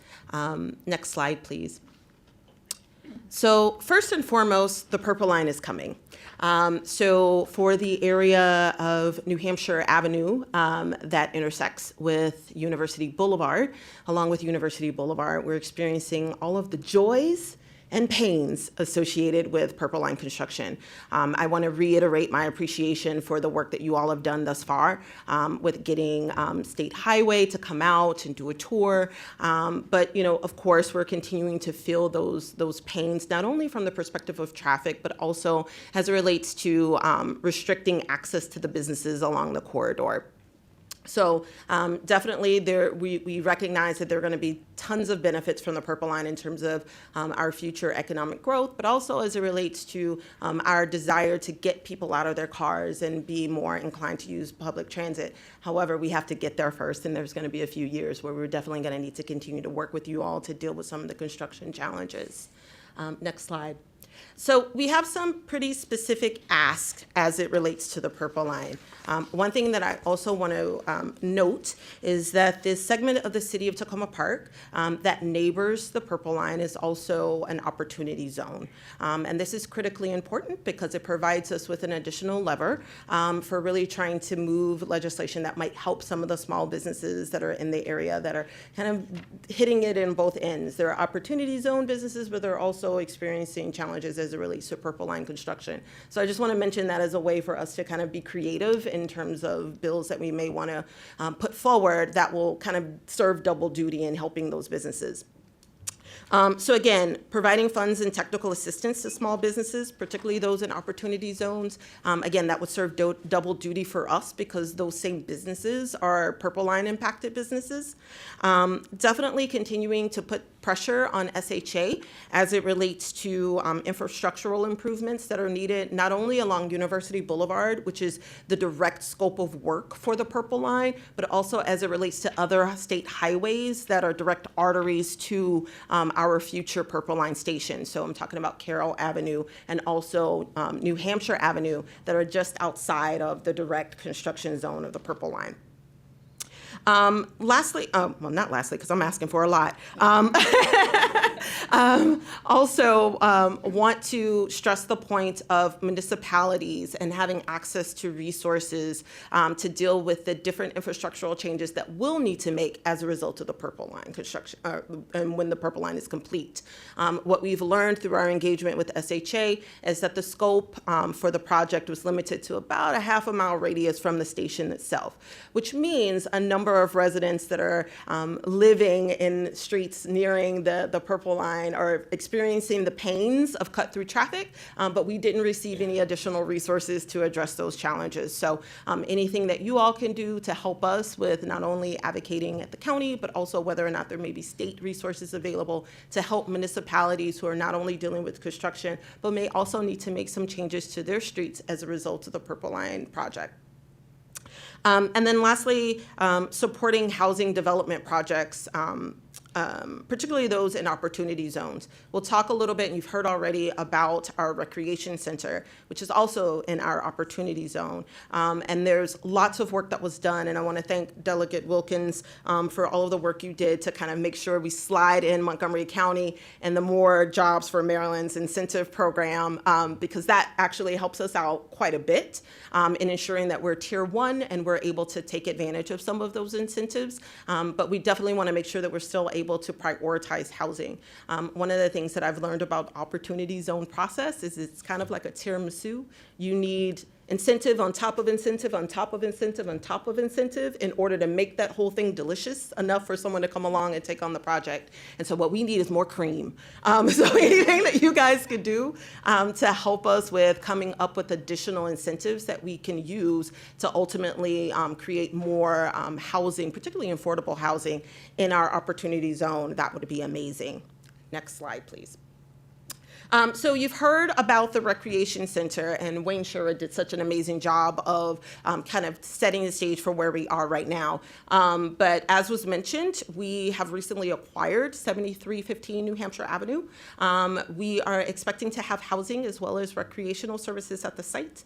Next slide, please. So first and foremost, the Purple Line is coming. So for the area of New Hampshire Avenue that intersects with University Boulevard, along with University Boulevard, we're experiencing all of the joys and pains associated with Purple Line construction. I want to reiterate my appreciation for the work that you all have done thus far with getting State Highway to come out and do a tour. But of course, we're continuing to feel those pains, not only from the perspective of traffic, but also as it relates to restricting access to the businesses along the corridor. So definitely we recognize that there are going to be tons of benefits from the Purple Line in terms of our future economic growth, but also as it relates to our desire to get people out of their cars and be more inclined to use public transit. However, we have to get there first, and there's going to be a few years where we're definitely going to need to continue to work with you all to deal with some of the construction challenges. Next slide. So we have some pretty specific asks as it relates to the Purple Line. One thing that I also want to note is that this segment of the city of Tacoma Park that neighbors the Purple Line is also an opportunity zone. And this is critically important because it provides us with an additional lever for really trying to move legislation that might help some of the small businesses that are in the area that are kind of hitting it in both ends. There are opportunity zone businesses, but they're also experiencing challenges as it relates to Purple Line construction. So I just want to mention that as a way for us to kind of be creative in terms of bills that we may want to put forward that will kind of serve double duty in helping those businesses. So again, providing funds and technical assistance to small businesses, particularly those in opportunity zones. Again, that would serve double duty for us because those same businesses are Purple Line impacted businesses. Definitely continuing to put pressure on SHA as it relates to infrastructural improvements that are needed not only along University Boulevard, which is the direct scope of work for the Purple Line, but also as it relates to other state highways that are direct arteries to our future Purple Line station. So I'm talking about Carroll Avenue and also New Hampshire Avenue that are just outside of the direct construction zone of the Purple Line. Lastly, well, not lastly, because I'm asking for a lot. Also want to stress the point of municipalities and having access to resources to deal with the different infrastructural changes that we'll need to make as a result of the Purple Line construction, and when the Purple Line is complete. What we've learned through our engagement with SHA is that the scope for the project was limited to about a half-a-mile radius from the station itself, which means a number of residents that are living in streets nearing the Purple Line are experiencing the pains of cut-through traffic, but we didn't receive any additional resources to address those challenges. So anything that you all can do to help us with not only advocating at the county, but also whether or not there may be state resources available to help municipalities who are not only dealing with construction, but may also need to make some changes to their streets as a result of the Purple Line project. And then lastly, supporting housing development projects particularly those in opportunity zones. We'll talk a little bit, and you've heard already, about our recreation center, which is also in our opportunity zone. And there's lots of work that was done, and I want to thank Delegate Wilkins for all of the work you did to kind of make sure we slide in Montgomery County and the More Jobs for Maryland's incentive program, because that actually helps us out quite a bit in ensuring that we're tier 1 and we're able to take advantage of some of those incentives. But we definitely want to make sure that we're still able to prioritize housing. One of the things that I've learned about opportunity zone process is it's kind of like a tiramisu. You need incentive on top of incentive on top of incentive on top of incentive in order to make that whole thing delicious enough for someone to come along and take on the project. And so what we need is more cream. So anything that you guys could do to help us with coming up with additional incentives that we can use to ultimately create more housing, particularly affordable housing, in our opportunity zone, that would be amazing. Next slide, please. So you've heard about the Recreation Center, and Wayne Shura did such an amazing job of kind of setting the stage for where we are right now. But as was mentioned, we have recently acquired 7315 New Hampshire Avenue. We are expecting to have housing as well as recreational services at the site.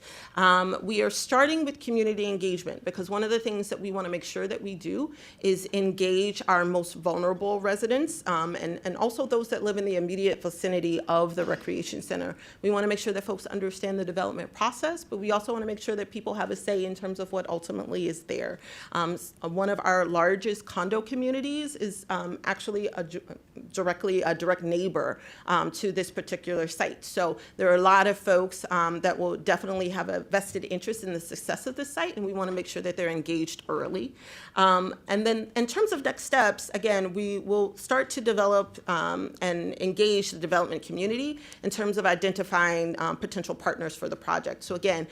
We are starting with community engagement, because one of the things that we want to make sure that we do is engage our most vulnerable residents, and also those that live in the immediate vicinity of the Recreation Center. We want to make sure that folks understand the development process, but we also want to make sure that people have a say in terms of what ultimately is there. One of our largest condo communities is actually a direct neighbor to this particular site. So there are a lot of folks that will definitely have a vested interest in the success of the site, and we want to make sure that they're engaged early. And then in terms of next steps, again, we will start to develop and engage the development community in terms of identifying potential partners for the project. So again,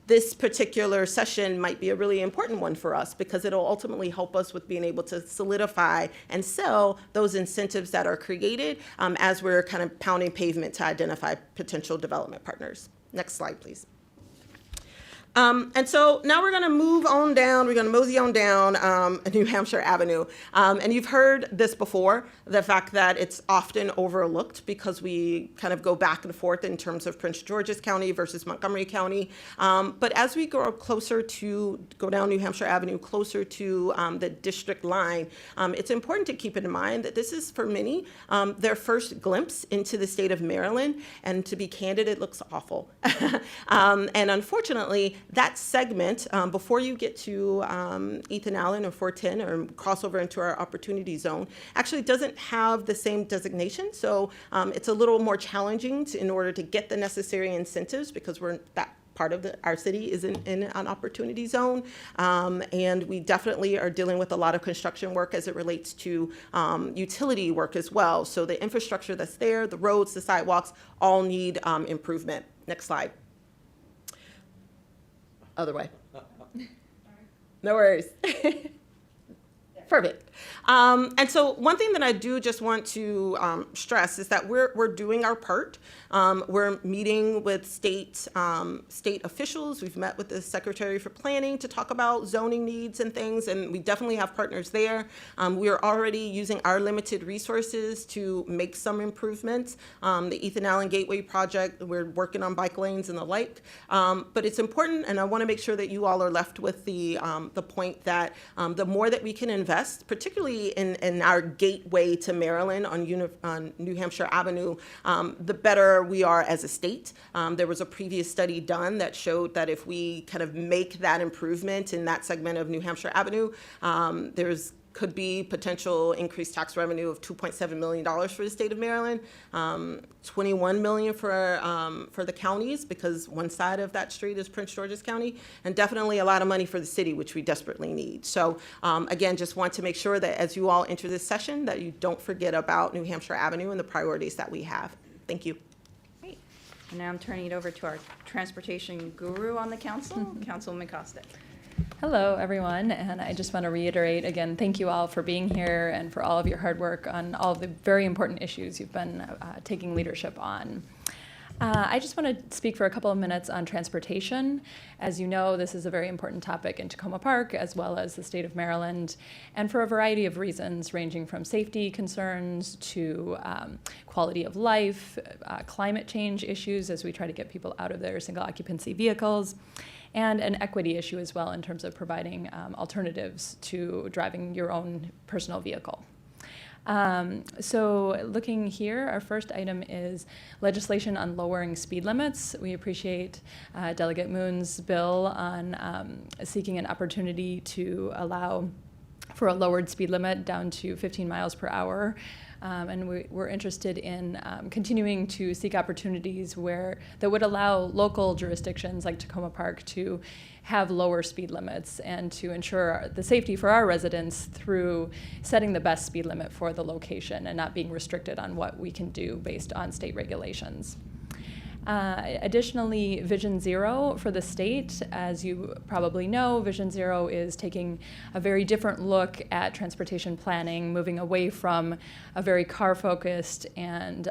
this particular session might be a really important one for us, because it'll ultimately help us with being able to solidify and sell those incentives that are created as we're kind of pounding pavement to identify potential development partners. Next slide, please. And so now we're going to move on down, we're going to mosey on down New Hampshire Avenue. And you've heard this before, the fact that it's often overlooked because we kind of go back and forth in terms of Prince George's County versus Montgomery County. But as we go down New Hampshire Avenue, closer to the district line, it's important to keep in mind that this is, for many, their first glimpse into the state of Maryland. And to be candid, it looks awful. And unfortunately, that segment, before you get to Ethan Allen or 410 or cross over into our opportunity zone, actually doesn't have the same designation. So it's a little more challenging in order to get the necessary incentives, because that part of our city is in an opportunity zone. And we definitely are dealing with a lot of construction work as it relates to utility work as well. So the infrastructure that's there, the roads, the sidewalks, all need improvement. Next slide. Other way. No worries. Perfect. And so one thing that I do just want to stress is that we're doing our part. We're meeting with state officials. We've met with the Secretary for Planning to talk about zoning needs and things, and we definitely have partners there. We are already using our limited resources to make some improvements. The Ethan Allen Gateway project, we're working on bike lanes and the like. But it's important, and I want to make sure that you all are left with the point that the more that we can invest, particularly in our gateway to Maryland on New Hampshire Avenue, the better we are as a state. There was a previous study done that showed that if we kind of make that improvement in that segment of New Hampshire Avenue, could be potential increased tax revenue of $2.7 million for the state of Maryland, $21 million for the counties, because one side of that street is Prince George's County, and definitely a lot of money for the city, which we desperately need. So again, just want to make sure that as you all enter this session, that you don't forget about New Hampshire Avenue and the priorities that we have. Thank you. Great. And now I'm turning it over to our transportation guru on the council, Councilwoman Costick. Hello, everyone, and I just want to reiterate again, thank you all for being here and for all of your hard work on all of the very important issues you've been taking leadership on. I just want to speak for a couple of minutes on transportation. As you know, this is a very important topic in Tacoma Park as well as the state of Maryland, and for a variety of reasons, ranging from safety concerns to quality of life, climate change issues as we try to get people out of their single occupancy vehicles, and an equity issue as well in terms of providing alternatives to driving your own personal vehicle. So looking here, our first item is legislation on lowering speed limits. We appreciate Delegate Moon's bill on seeking an opportunity to allow for a lowered speed limit down to 15 miles per hour. And we're interested in continuing to seek opportunities that would allow local jurisdictions like Tacoma Park to have lower speed limits and to ensure the safety for our residents through setting the best speed limit for the location and not being restricted on what we can do based on state regulations. Additionally, Vision Zero for the state, as you probably know, Vision Zero is taking a very different look at transportation planning, moving away from a very car-focused and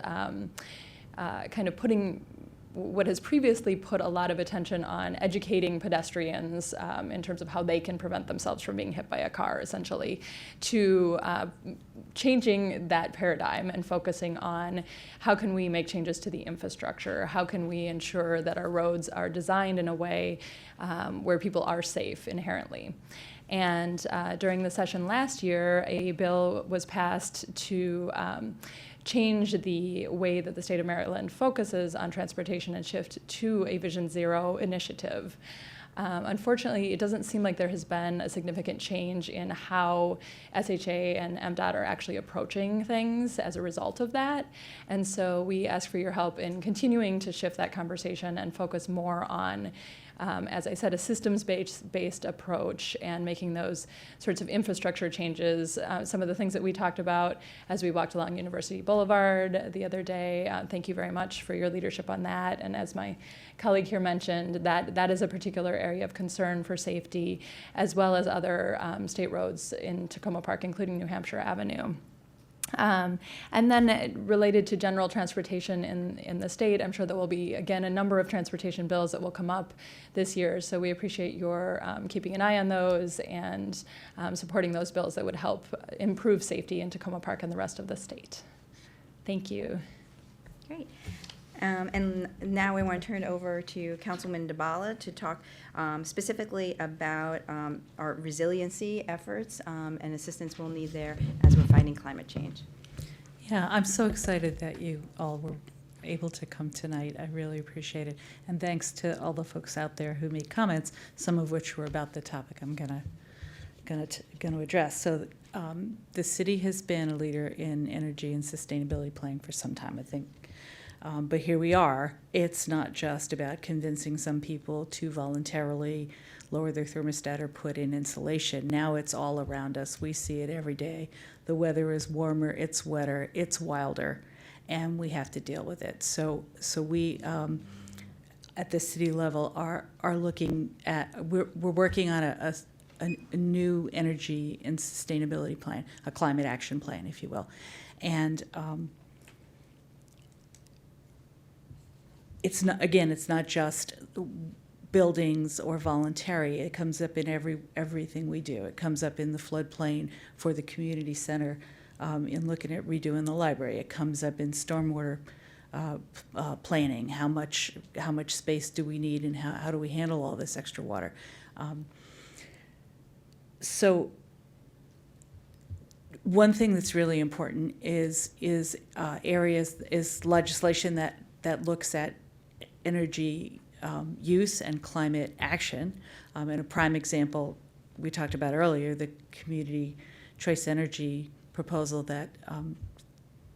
kind of putting what has previously put a lot of attention on educating pedestrians in terms of how they can prevent themselves from being hit by a car, essentially, to changing that paradigm and focusing on how can we make changes to the infrastructure, how can we ensure that our roads are designed in a way where people are safe inherently. And during the session last year, a bill was passed to change the way that the state of Maryland focuses on transportation and shift to a Vision Zero initiative. Unfortunately, it doesn't seem like there has been a significant change in how SHA and MDOT are actually approaching things as a result of that. And so we ask for your help in continuing to shift that conversation and focus more on as I said, a systems-based approach and making those sorts of infrastructure changes. Some of the things that we talked about as we walked along University Boulevard the other day. Thank you very much for your leadership on that. And as my colleague here mentioned, that is a particular area of concern for safety, as well as other state roads in Tacoma Park, including New Hampshire Avenue. And then related to general transportation in the state, I'm sure there will be, again, a number of transportation bills that will come up this year. So we appreciate your keeping an eye on those and supporting those bills that would help improve safety in Tacoma Park and the rest of the state. Thank you. Great. And now we want to turn it over to Councilman DeBala to talk specifically about our resiliency efforts and assistance we'll need there as we're fighting climate change. Yeah, I'm so excited that you all were able to come tonight. I really appreciate it. And thanks to all the folks out there who made comments, some of which were about the topic I'm gonna address. So the city has been a leader in energy and sustainability planning for some time, I think. But here we are. It's not just about convincing some people to voluntarily lower their thermostat or put in insulation. Now it's all around us. We see it every day. The weather is warmer, it's wetter, it's wilder, and we have to deal with it. So we, at the city level, are looking at, we're working on a new energy and sustainability plan, a climate action plan, if you will. And it's not just buildings or voluntary. It comes up in everything we do. It comes up in the floodplain for the community center, in looking at redoing the library. It comes up in stormwater planning. How much space do we need, and how do we handle all this extra water? So one thing that's really important is legislation that looks at energy use and climate action. And a prime example we talked about earlier, the community choice energy proposal that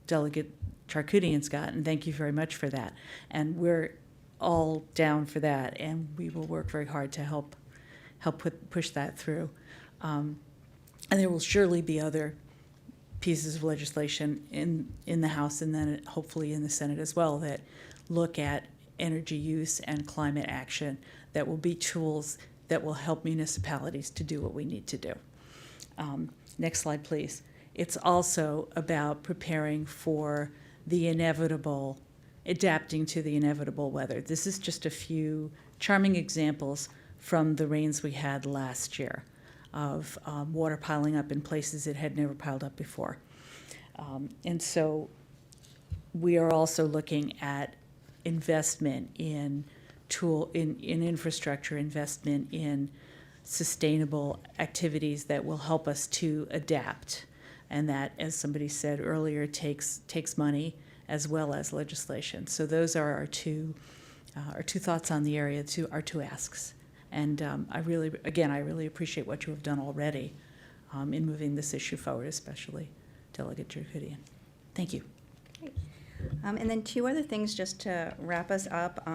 Delegate Charkoudian's got, and thank you very much for that. And we're all down for that, and we will work very hard to help push that through. And there will surely be other pieces of legislation in the House and then hopefully in the Senate as well that look at energy use and climate action that will be tools that will help municipalities to do what we need to do. Next slide, please. It's also about preparing for the inevitable adapting to the inevitable weather. This is just a few charming examples from the rains we had last year of water piling up in places it had never piled up before. And so we are also looking at investment in infrastructure, investment in sustainable activities that will help us to adapt. And that, as somebody said earlier, takes money as well as legislation. So those are our two thoughts on the area, our two asks. And I really appreciate what you have done already in moving this issue forward, especially Delegate Dracudian. Thank you. And then two other things just to wrap us up.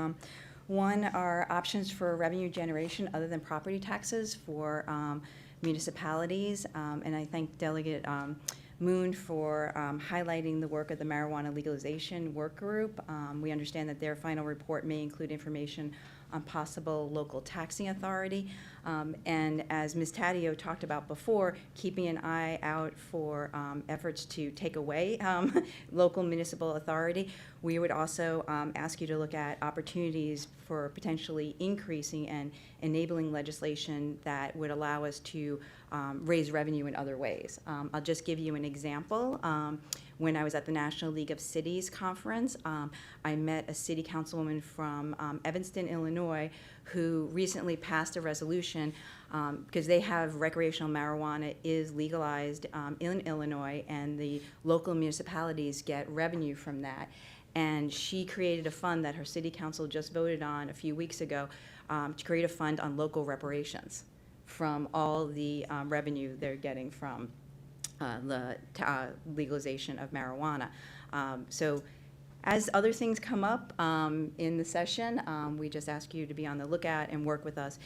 One are options for revenue generation other than property taxes for municipalities. And I thank Delegate Moon for highlighting the work of the marijuana legalization work group. We understand that their final report may include information on possible local taxing authority. And as Ms. Taddeo talked about before, keeping an eye out for efforts to take away local municipal authority. We would also ask you to look at opportunities for potentially increasing and enabling legislation that would allow us to raise revenue in other ways. I'll just give you an example. When I was at the National League of Cities conference, I met a city councilwoman from Evanston, Illinois, who recently passed a resolution because they have recreational marijuana is legalized in Illinois, and the local municipalities get revenue from that. And she created a fund that her city council just voted on a few weeks ago to create a fund on local reparations from all the revenue they're getting from the legalization of marijuana. So as other things come up in the session, we just ask you to be on the lookout and work with us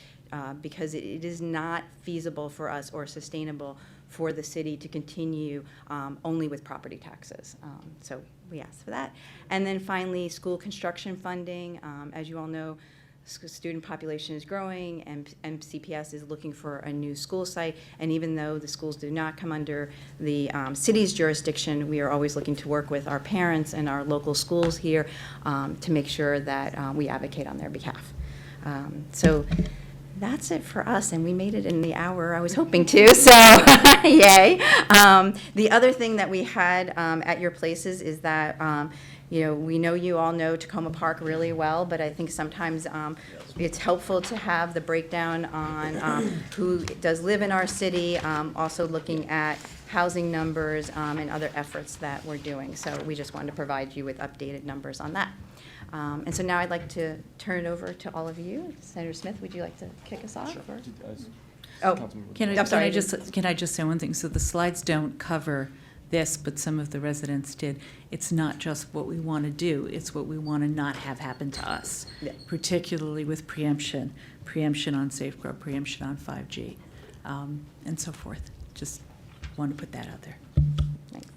because it is not feasible for us or sustainable for the city to continue only with property taxes. So we ask for that. And then finally, school construction funding. As you all know, student population is growing, and MCPS is looking for a new school site. And even though the schools do not come under the city's jurisdiction, we are always looking to work with our parents and our local schools here to make sure that we advocate on their behalf. So that's it for us, and we made it in the hour I was hoping to, so yay. The other thing that we had at your places is that we know you all know Tacoma Park really well, but I think sometimes it's helpful to have the breakdown on who does live in our city, also looking at housing numbers and other efforts that we're doing. So we just wanted to provide you with updated numbers on that. And so now I'd like to turn it over to all of you. Senator Smith, would you like to kick us off? Sure. Can I just say one thing? So the slides don't cover this, but some of the residents did. It's not just what we want to do, it's what we want to not have happen to us, particularly with preemption on safe growth, preemption on 5G, and so forth. Just want to put that out there. Thanks.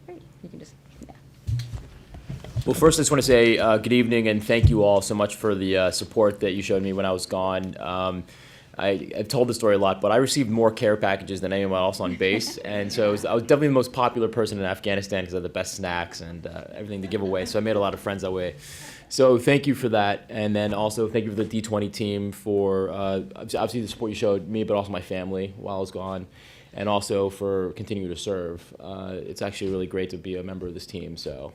Great. You can just, Well, first I just want to say good evening and thank you all so much for the support that you showed me when I was gone. I've told the story a lot, but I received more care packages than anyone else on base, and so I was definitely the most popular person in Afghanistan because I had the best snacks and everything to give away, so I made a lot of friends that way. So thank you for that, and then also thank you for the D20 team for obviously the support you showed me, but also my family while I was gone, and also for continuing to serve. It's actually really great to be a member of this team, so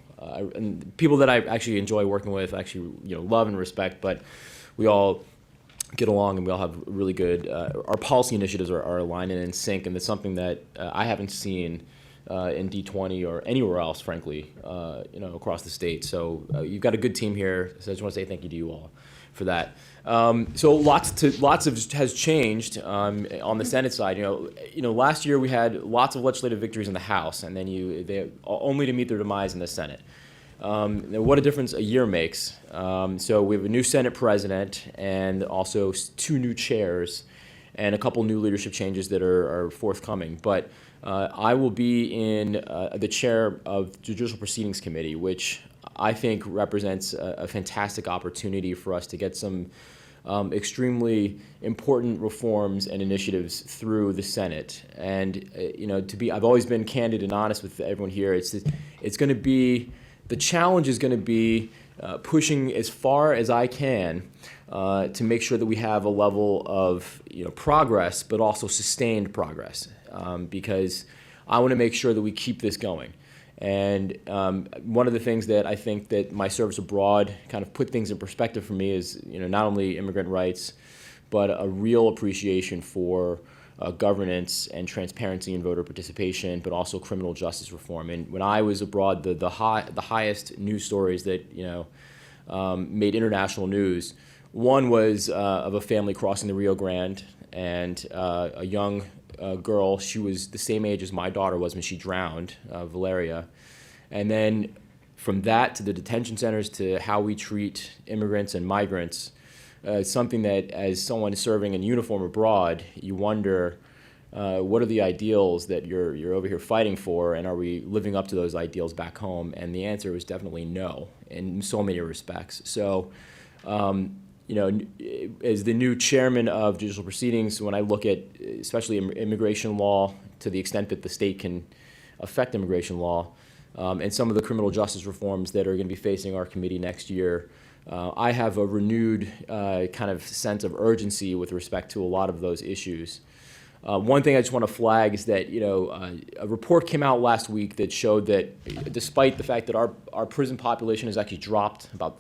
and people that I actually enjoy working with, actually love and respect, but we all get along and we all have really good, our policy initiatives are aligned and in sync, and it's something that I haven't seen in D20 or anywhere else, frankly, across the state. So you've got a good team here, so I just want to say thank you to you all for that. So lots has changed on the Senate side. Last year we had lots of legislative victories in the House, and then they only to meet their demise in the Senate. What a difference a year makes. So we have a new Senate president and also 2 new chairs and a couple new leadership changes that are forthcoming. But I will be in the chair of the Judicial Proceedings Committee, which I think represents a fantastic opportunity for us to get some extremely important reforms and initiatives through the Senate. And I've always been candid and honest with everyone here. It's going to be, the challenge is going to be pushing as far as I can to make sure that we have a level of progress, but also sustained progress, because I want to make sure that we keep this going. And one of the things that I think that my service abroad kind of put things in perspective for me is not only immigrant rights, but a real appreciation for governance and transparency in voter participation, but also criminal justice reform. And when I was abroad, the highest news stories that made international news, one was of a family crossing the Rio Grande, and a young girl. She was the same age as my daughter was when she drowned, Valeria. And then from that to the detention centers to how we treat immigrants and migrants, something that as someone serving in uniform abroad, you wonder, what are the ideals that you're over here fighting for, and are we living up to those ideals back home? And the answer was definitely no in so many respects. So, as the new chairman of judicial proceedings, when I look at especially immigration law, to the extent that the state can affect immigration law, and some of the criminal justice reforms that are going to be facing our committee next year, I have a renewed kind of sense of urgency with respect to a lot of those issues. One thing I just want to flag is that a report came out last week that showed that despite the fact that our prison population has actually dropped about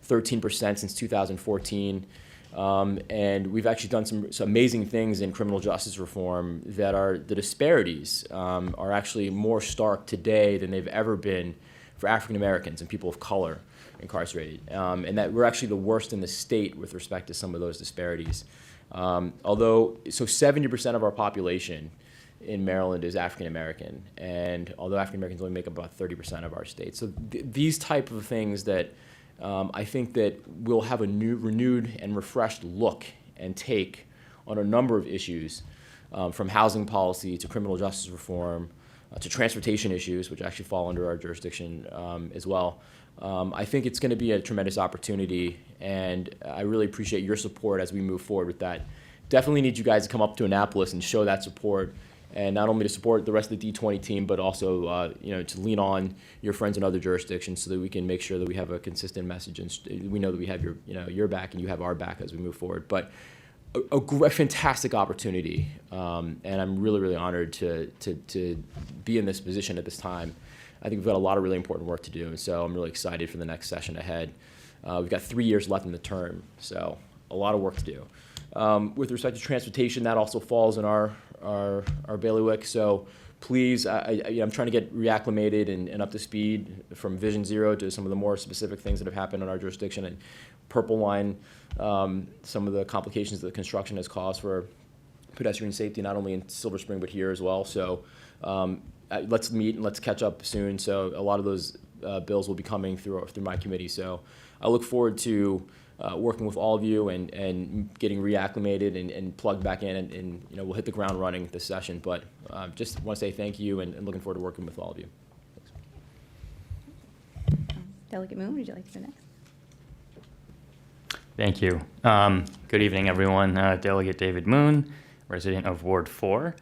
13% since 2014, and we've actually done some amazing things in criminal justice reform, that the disparities are actually more stark today than they've ever been for African Americans and people of color incarcerated, and that we're actually the worst in the state with respect to some of those disparities. Although 70% of our population in Maryland is African American, and although African Americans only make up about 30% of our state, so these type of things that I think that we'll have a new, renewed and refreshed look and take on a number of issues, from housing policy to criminal justice reform to transportation issues, which actually fall under our jurisdiction as well. I think it's going to be a tremendous opportunity, and I really appreciate your support as we move forward with that. Definitely need you guys to come up to Annapolis and show that support, and not only to support the rest of the D20 team, but also to lean on your friends in other jurisdictions so that we can make sure that we have a consistent message, and we know that we have your back and you have our back as we move forward. But a fantastic opportunity, and I'm really, really honored to be in this position at this time. I think we've got a lot of really important work to do, and so I'm really excited for the next session ahead. We've got 3 years left in the term, so a lot of work to do. With respect to transportation, that also falls in our bailiwick, so please, I'm trying to get reacclimated and up to speed from Vision Zero to some of the more specific things that have happened in our jurisdiction, and Purple Line, some of the complications that the construction has caused for pedestrian safety, not only in Silver Spring, but here as well. So let's meet and let's catch up soon. So a lot of those bills will be coming through my committee. So I look forward to working with all of you and getting reacclimated and plugged back in, and we'll hit the ground running this session. But just want to say thank you, and looking forward to working with all of you. Delegate Moon, would you like to go next? Thank you. Good evening, everyone. Delegate David Moon, resident of Ward 4.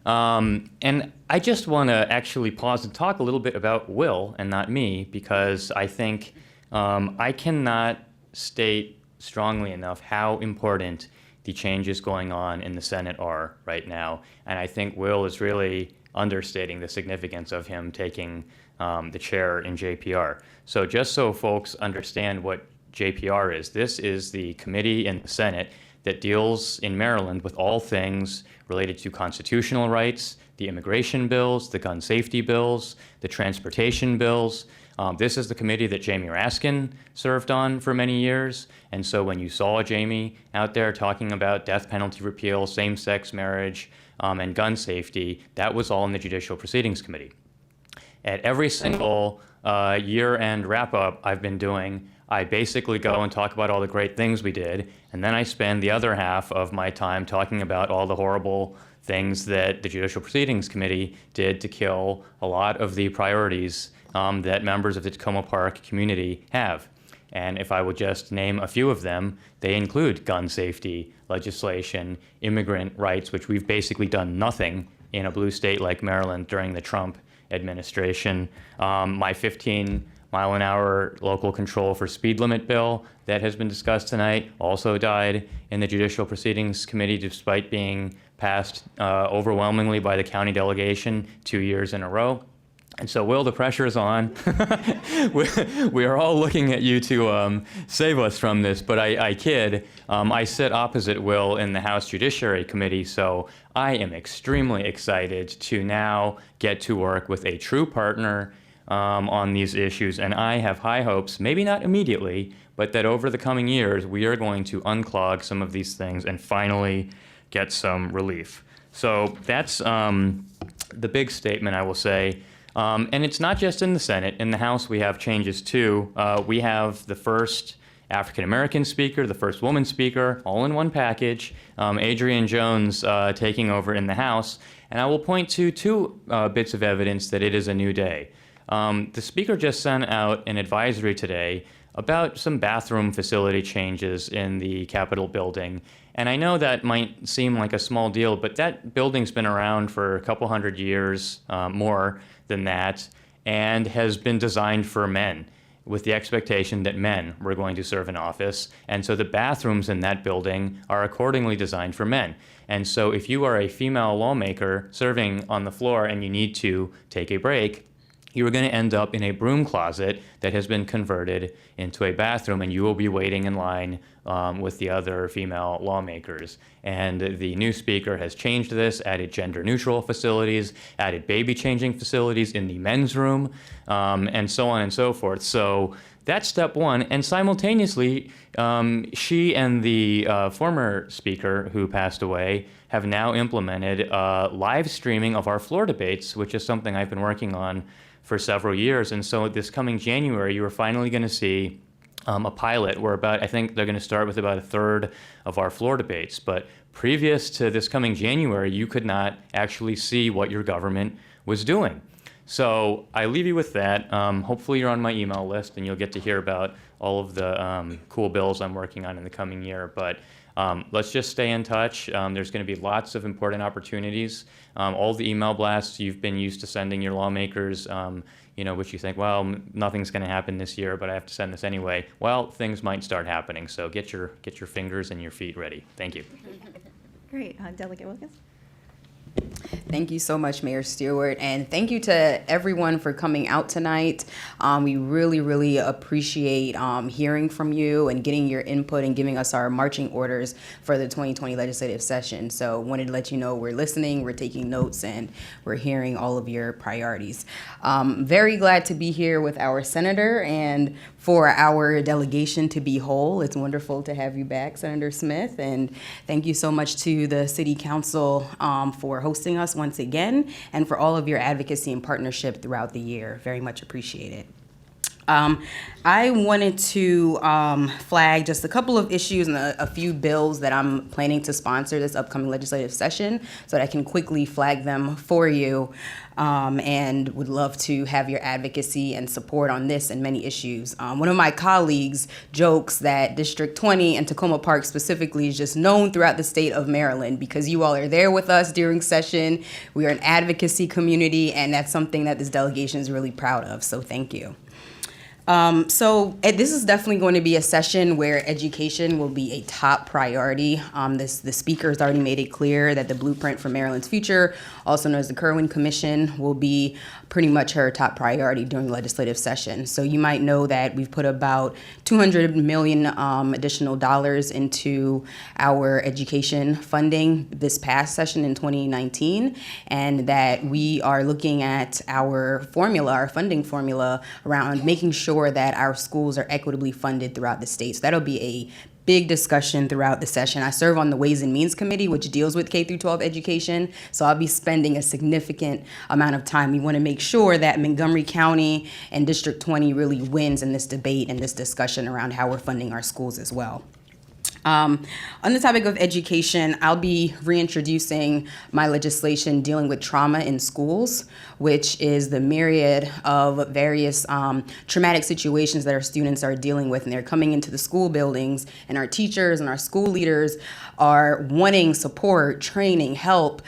And I just want to actually pause and talk a little bit about Will and not me, because I think I cannot state strongly enough how important the changes going on in the Senate are right now. And I think Will is really understating the significance of him taking the chair in JPR. So just so folks understand what JPR is, this is the committee in the Senate that deals in Maryland with all things related to constitutional rights, the immigration bills, the gun safety bills, the transportation bills. This is the committee that Jamie Raskin served on for many years. And so when you saw Jamie out there talking about death penalty repeal, same-sex marriage, and gun safety, that was all in the Judicial Proceedings Committee. At every single year-end wrap-up I've been doing, I basically go and talk about all the great things we did, and then I spend the other half of my time talking about all the horrible things that the Judicial Proceedings Committee did to kill a lot of the priorities that members of the Tacoma Park community have. And if I would just name a few of them, they include gun safety legislation, immigrant rights, which we've basically done nothing in a blue state like Maryland during the Trump administration, my 15 mile-an-hour local control for speed limit bill that has been discussed tonight also died in the Judicial Proceedings Committee despite being passed overwhelmingly by the county delegation 2 years in a row. And so, Will, the pressure is on. we are all looking at you to save us from this, but I kid. I sit opposite Will in the House Judiciary Committee, so I am extremely excited to now get to work with a true partner on these issues, and I have high hopes, maybe not immediately, but that over the coming years, we are going to unclog some of these things and finally get some relief. So that's the big statement, I will say. And it's not just in the Senate. In the House, we have changes too. We have the first African-American speaker, the first woman speaker, all in one package, Adrienne Jones taking over in the House. And I will point to two bits of evidence that it is a new day. The speaker just sent out an advisory today about some bathroom facility changes in the Capitol building. And I know that might seem like a small deal, but that building's been around for a couple hundred years, more than that, and has been designed for men with the expectation that men were going to serve in office. And so the bathrooms in that building are accordingly designed for men. And so if you are a female lawmaker serving on the floor and you need to take a break, you are going to end up in a broom closet that has been converted into a bathroom, and you will be waiting in line with the other female lawmakers. And the new speaker has changed this, added gender-neutral facilities, added baby-changing facilities in the men's room, and so on and so forth. So that's step one. And simultaneously, she and the former speaker who passed away have now implemented live streaming of our floor debates, which is something I've been working on for several years. And so this coming January, you are finally going to see a pilot where I think they're going to start with about a third of our floor debates. But previous to this coming January, you could not actually see what your government was doing. So I leave you with that. Hopefully you're on my email list and you'll get to hear about all of the cool bills I'm working on in the coming year. But let's just stay in touch. There's going to be lots of important opportunities. All the email blasts you've been used to sending your lawmakers, which you think, well, nothing's going to happen this year, but I have to send this anyway. Well, things might start happening. So get your fingers and your feet ready. Thank you. Great. Delegate Wilkins? Thank you so much, Mayor Stewart, and thank you to everyone for coming out tonight. We really, really appreciate hearing from you and getting your input and giving us our marching orders for the 2020 legislative session. So wanted to let you know we're listening, we're taking notes, and we're hearing all of your priorities. Very glad to be here with our senator and for our delegation to be whole. It's wonderful to have you back, Senator Smith, and thank you so much to the City Council for hosting us once again and for all of your advocacy and partnership throughout the year. Very much appreciated. I wanted to flag just a couple of issues and a few bills that I'm planning to sponsor this upcoming legislative session so that I can quickly flag them for you and would love to have your advocacy and support on this and many issues. One of my colleagues jokes that District 20 and Tacoma Park specifically is just known throughout the state of Maryland because you all are there with us during session. We are an advocacy community, and that's something that this delegation is really proud of, so thank you. This is definitely going to be a session where education will be a top priority. The speaker has already made it clear that the Blueprint for Maryland's Future, also known as the Kirwan Commission, will be pretty much her top priority during the legislative session. So you might know that we've put about $200 million additional dollars into our education funding this past session in 2019, and that we are looking at our formula, our funding formula, around making sure that our schools are equitably funded throughout the state. So that'll be a big discussion throughout the session. I serve on the Ways and Means Committee, which deals with K-12 education, so I'll be spending a significant amount of time. We want to make sure that Montgomery County and District 20 really wins in this debate and this discussion around how we're funding our schools as well. On the topic of education, I'll be reintroducing my legislation dealing with trauma in schools, which is the myriad of various traumatic situations that our students are dealing with. And they're coming into the school buildings, and our teachers and our school leaders are wanting support, training, help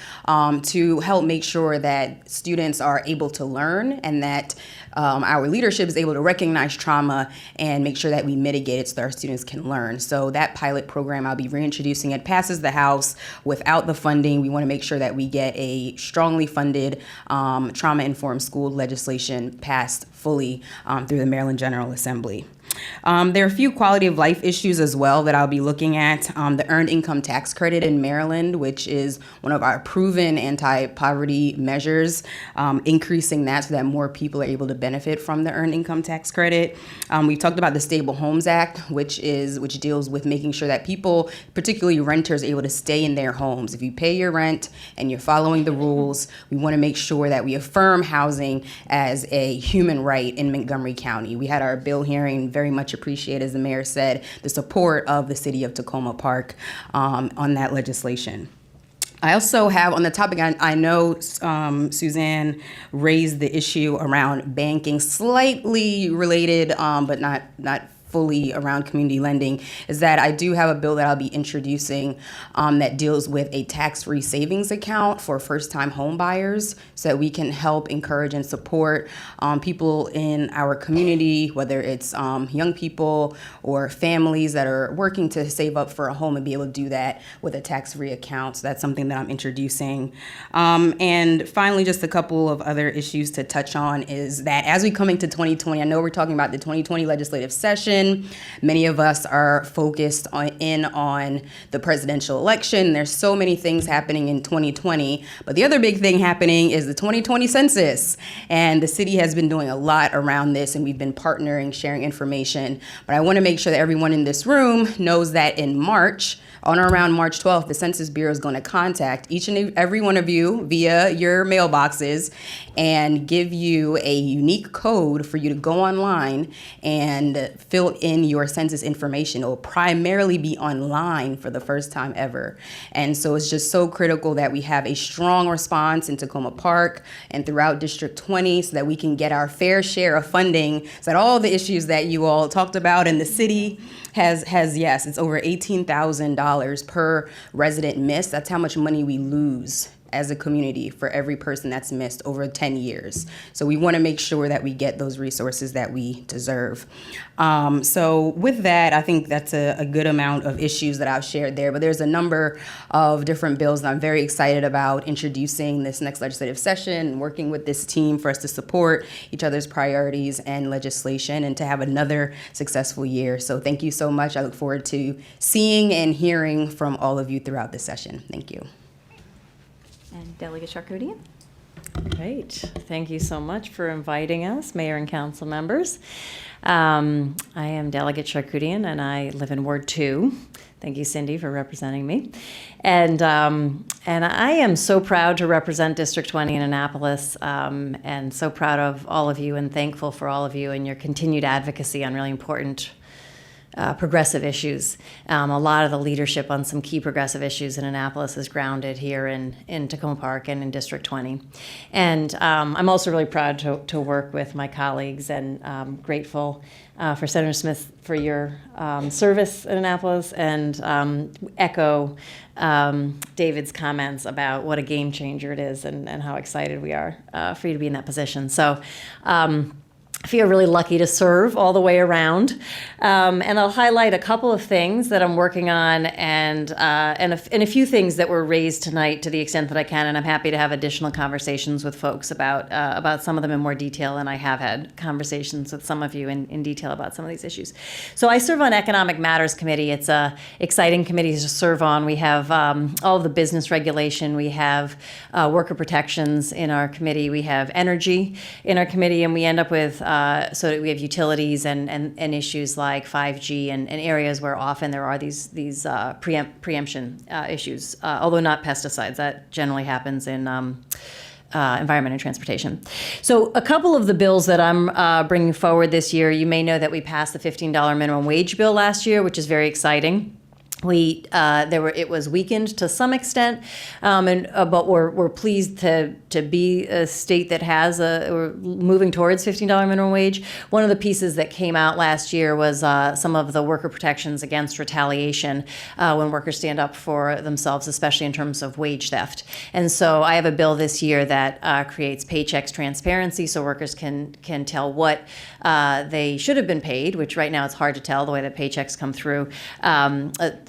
to help make sure that students are able to learn, and that our leadership is able to recognize trauma and make sure that we mitigate it so that our students can learn. So that pilot program, I'll be reintroducing it, passes the House without the funding. We want to make sure that we get a strongly funded trauma-informed school legislation passed fully through the Maryland General Assembly. There are a few quality of life issues as well that I'll be looking at. The Earned Income Tax Credit in Maryland, which is one of our proven anti-poverty measures, increasing that so that more people are able to benefit from the Earned Income Tax Credit. We talked about the Stable Homes Act, which deals with making sure that people, particularly renters, are able to stay in their homes. If you pay your rent and you're following the rules, we want to make sure that we affirm housing as a human right in Montgomery County. We had our bill hearing, very much appreciate, as the mayor said, the support of the city of Tacoma Park on that legislation. I also have on the topic, I know Suzanne raised the issue around banking, slightly related, but not fully around community lending, is that I do have a bill that I'll be introducing that deals with a tax-free savings account for first-time home buyers so that we can help encourage and support people in our community, whether it's young people or families that are working to save up for a home and be able to do that with a tax-free account. So that's something that I'm introducing. And finally, just a couple of other issues to touch on is that as we come into 2020, I know we're talking about the 2020 legislative session. Many of us are focused on the presidential election. There's so many things happening in 2020, but the other big thing happening is the 2020 census. And the city has been doing a lot around this, and we've been partnering, sharing information. But I want to make sure that everyone in this room knows that in March, on or around March 12th, the Census Bureau is going to contact each and every one of you via your mailboxes and give you a unique code for you to go online and fill in your census information. It will primarily be online for the first time ever. And so it's just so critical that we have a strong response in Tacoma Park and throughout District 20 so that we can get our fair share of funding so that all the issues that you all talked about in the city has yes, it's over $18,000 per resident missed. That's how much money we lose as a community for every person that's missed over 10 years. So we want to make sure that we get those resources that we deserve. So with that, I think that's a good amount of issues that I've shared there, but there's a number of different bills that I'm very excited about introducing this next legislative session and working with this team for us to support each other's priorities and legislation and to have another successful year. So thank you so much. I look forward to seeing and hearing from all of you throughout this session. Thank you. And Delegate Charkoudian. Great. Thank you so much for inviting us, Mayor and Council members. I am Delegate Charkoudian, and I live in Ward 2. Thank you, Cindy, for representing me. And I am so proud to represent District 20 in Annapolis, and so proud of all of you and thankful for all of you and your continued advocacy on really important progressive issues. A lot of the leadership on some key progressive issues in Annapolis is grounded here in Tacoma Park and in District 20. And I'm also really proud to work with my colleagues and grateful for Senator Smith for your service in Annapolis and echo David's comments about what a game changer it is and how excited we are for you to be in that position. So I feel really lucky to serve all the way around. And I'll highlight a couple of things that I'm working on and a few things that were raised tonight to the extent that I can. And I'm happy to have additional conversations with folks about some of them in more detail. And I have had conversations with some of you in detail about some of these issues. So I serve on Economic Matters Committee. It's a exciting committee to serve on. We have all of the business regulation. We have worker protections in our committee. We have energy in our committee. And we end up with so that we have utilities and issues like 5G and areas where often there are these preemption issues, although not pesticides. That generally happens in environment and transportation. So a couple of the bills that I'm bringing forward this year, you may know that we passed the $15 minimum wage bill last year, which is very exciting. It was weakened to some extent, but we're pleased to be a state that we're moving towards $15 minimum wage. One of the pieces that came out last year was some of the worker protections against retaliation when workers stand up for themselves, especially in terms of wage theft. And so I have a bill this year that creates paychecks transparency, so workers can tell what they should have been paid, which right now it's hard to tell the way that paychecks come through.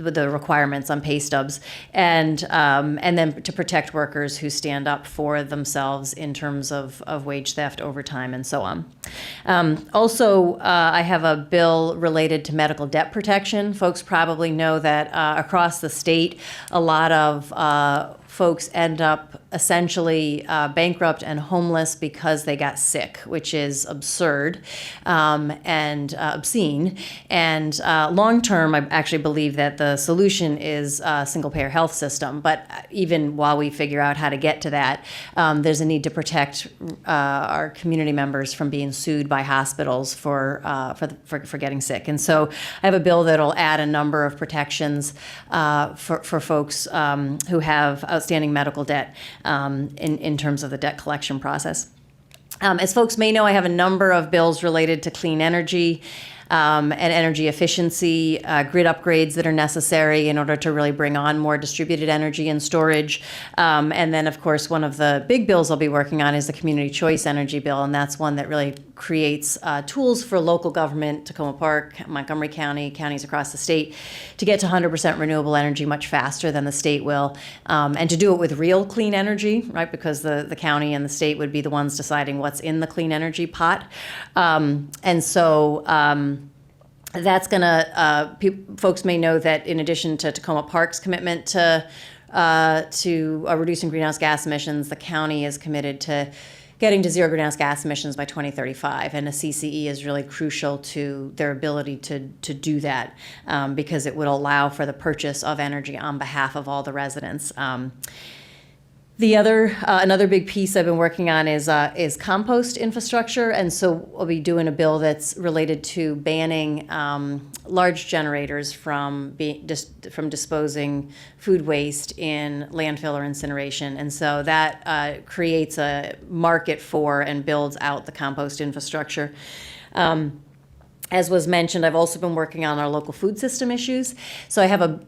With the requirements on pay stubs, and then to protect workers who stand up for themselves in terms of wage theft, overtime, and so on. Also, I have a bill related to medical debt protection. Folks probably know that across the state, a lot of folks end up essentially bankrupt and homeless because they got sick, which is absurd and obscene. And long term, I actually believe that the solution is a single payer health system. But even while we figure out how to get to that, there's a need to protect our community members from being sued by hospitals for getting sick. And so I have a bill that'll add a number of protections for folks who have outstanding medical debt in terms of the debt collection process. As folks may know, I have a number of bills related to clean energy and energy efficiency, grid upgrades that are necessary in order to really bring on more distributed energy and storage. And then, of course, one of the big bills I'll be working on is the Community Choice Energy Bill, and that's one that really creates tools for local government, Tacoma Park, Montgomery County, counties across the state, to get to 100% renewable energy much faster than the state will, and to do it with real clean energy, right? Because the county and the state would be the ones deciding what's in the clean energy pot. And so that's gonna, folks may know that in addition to Tacoma Park's commitment to reducing greenhouse gas emissions, the county is committed to getting to zero greenhouse gas emissions by 2035, and a CCE is really crucial to their ability to do that because it would allow for the purchase of energy on behalf of all the residents. Another big piece I've been working on is compost infrastructure, and so I'll be doing a bill that's related to banning large generators from disposing food waste in landfill or incineration, and so that creates a market for and builds out the compost infrastructure. As was mentioned, I've also been working on our local food system issues. So I have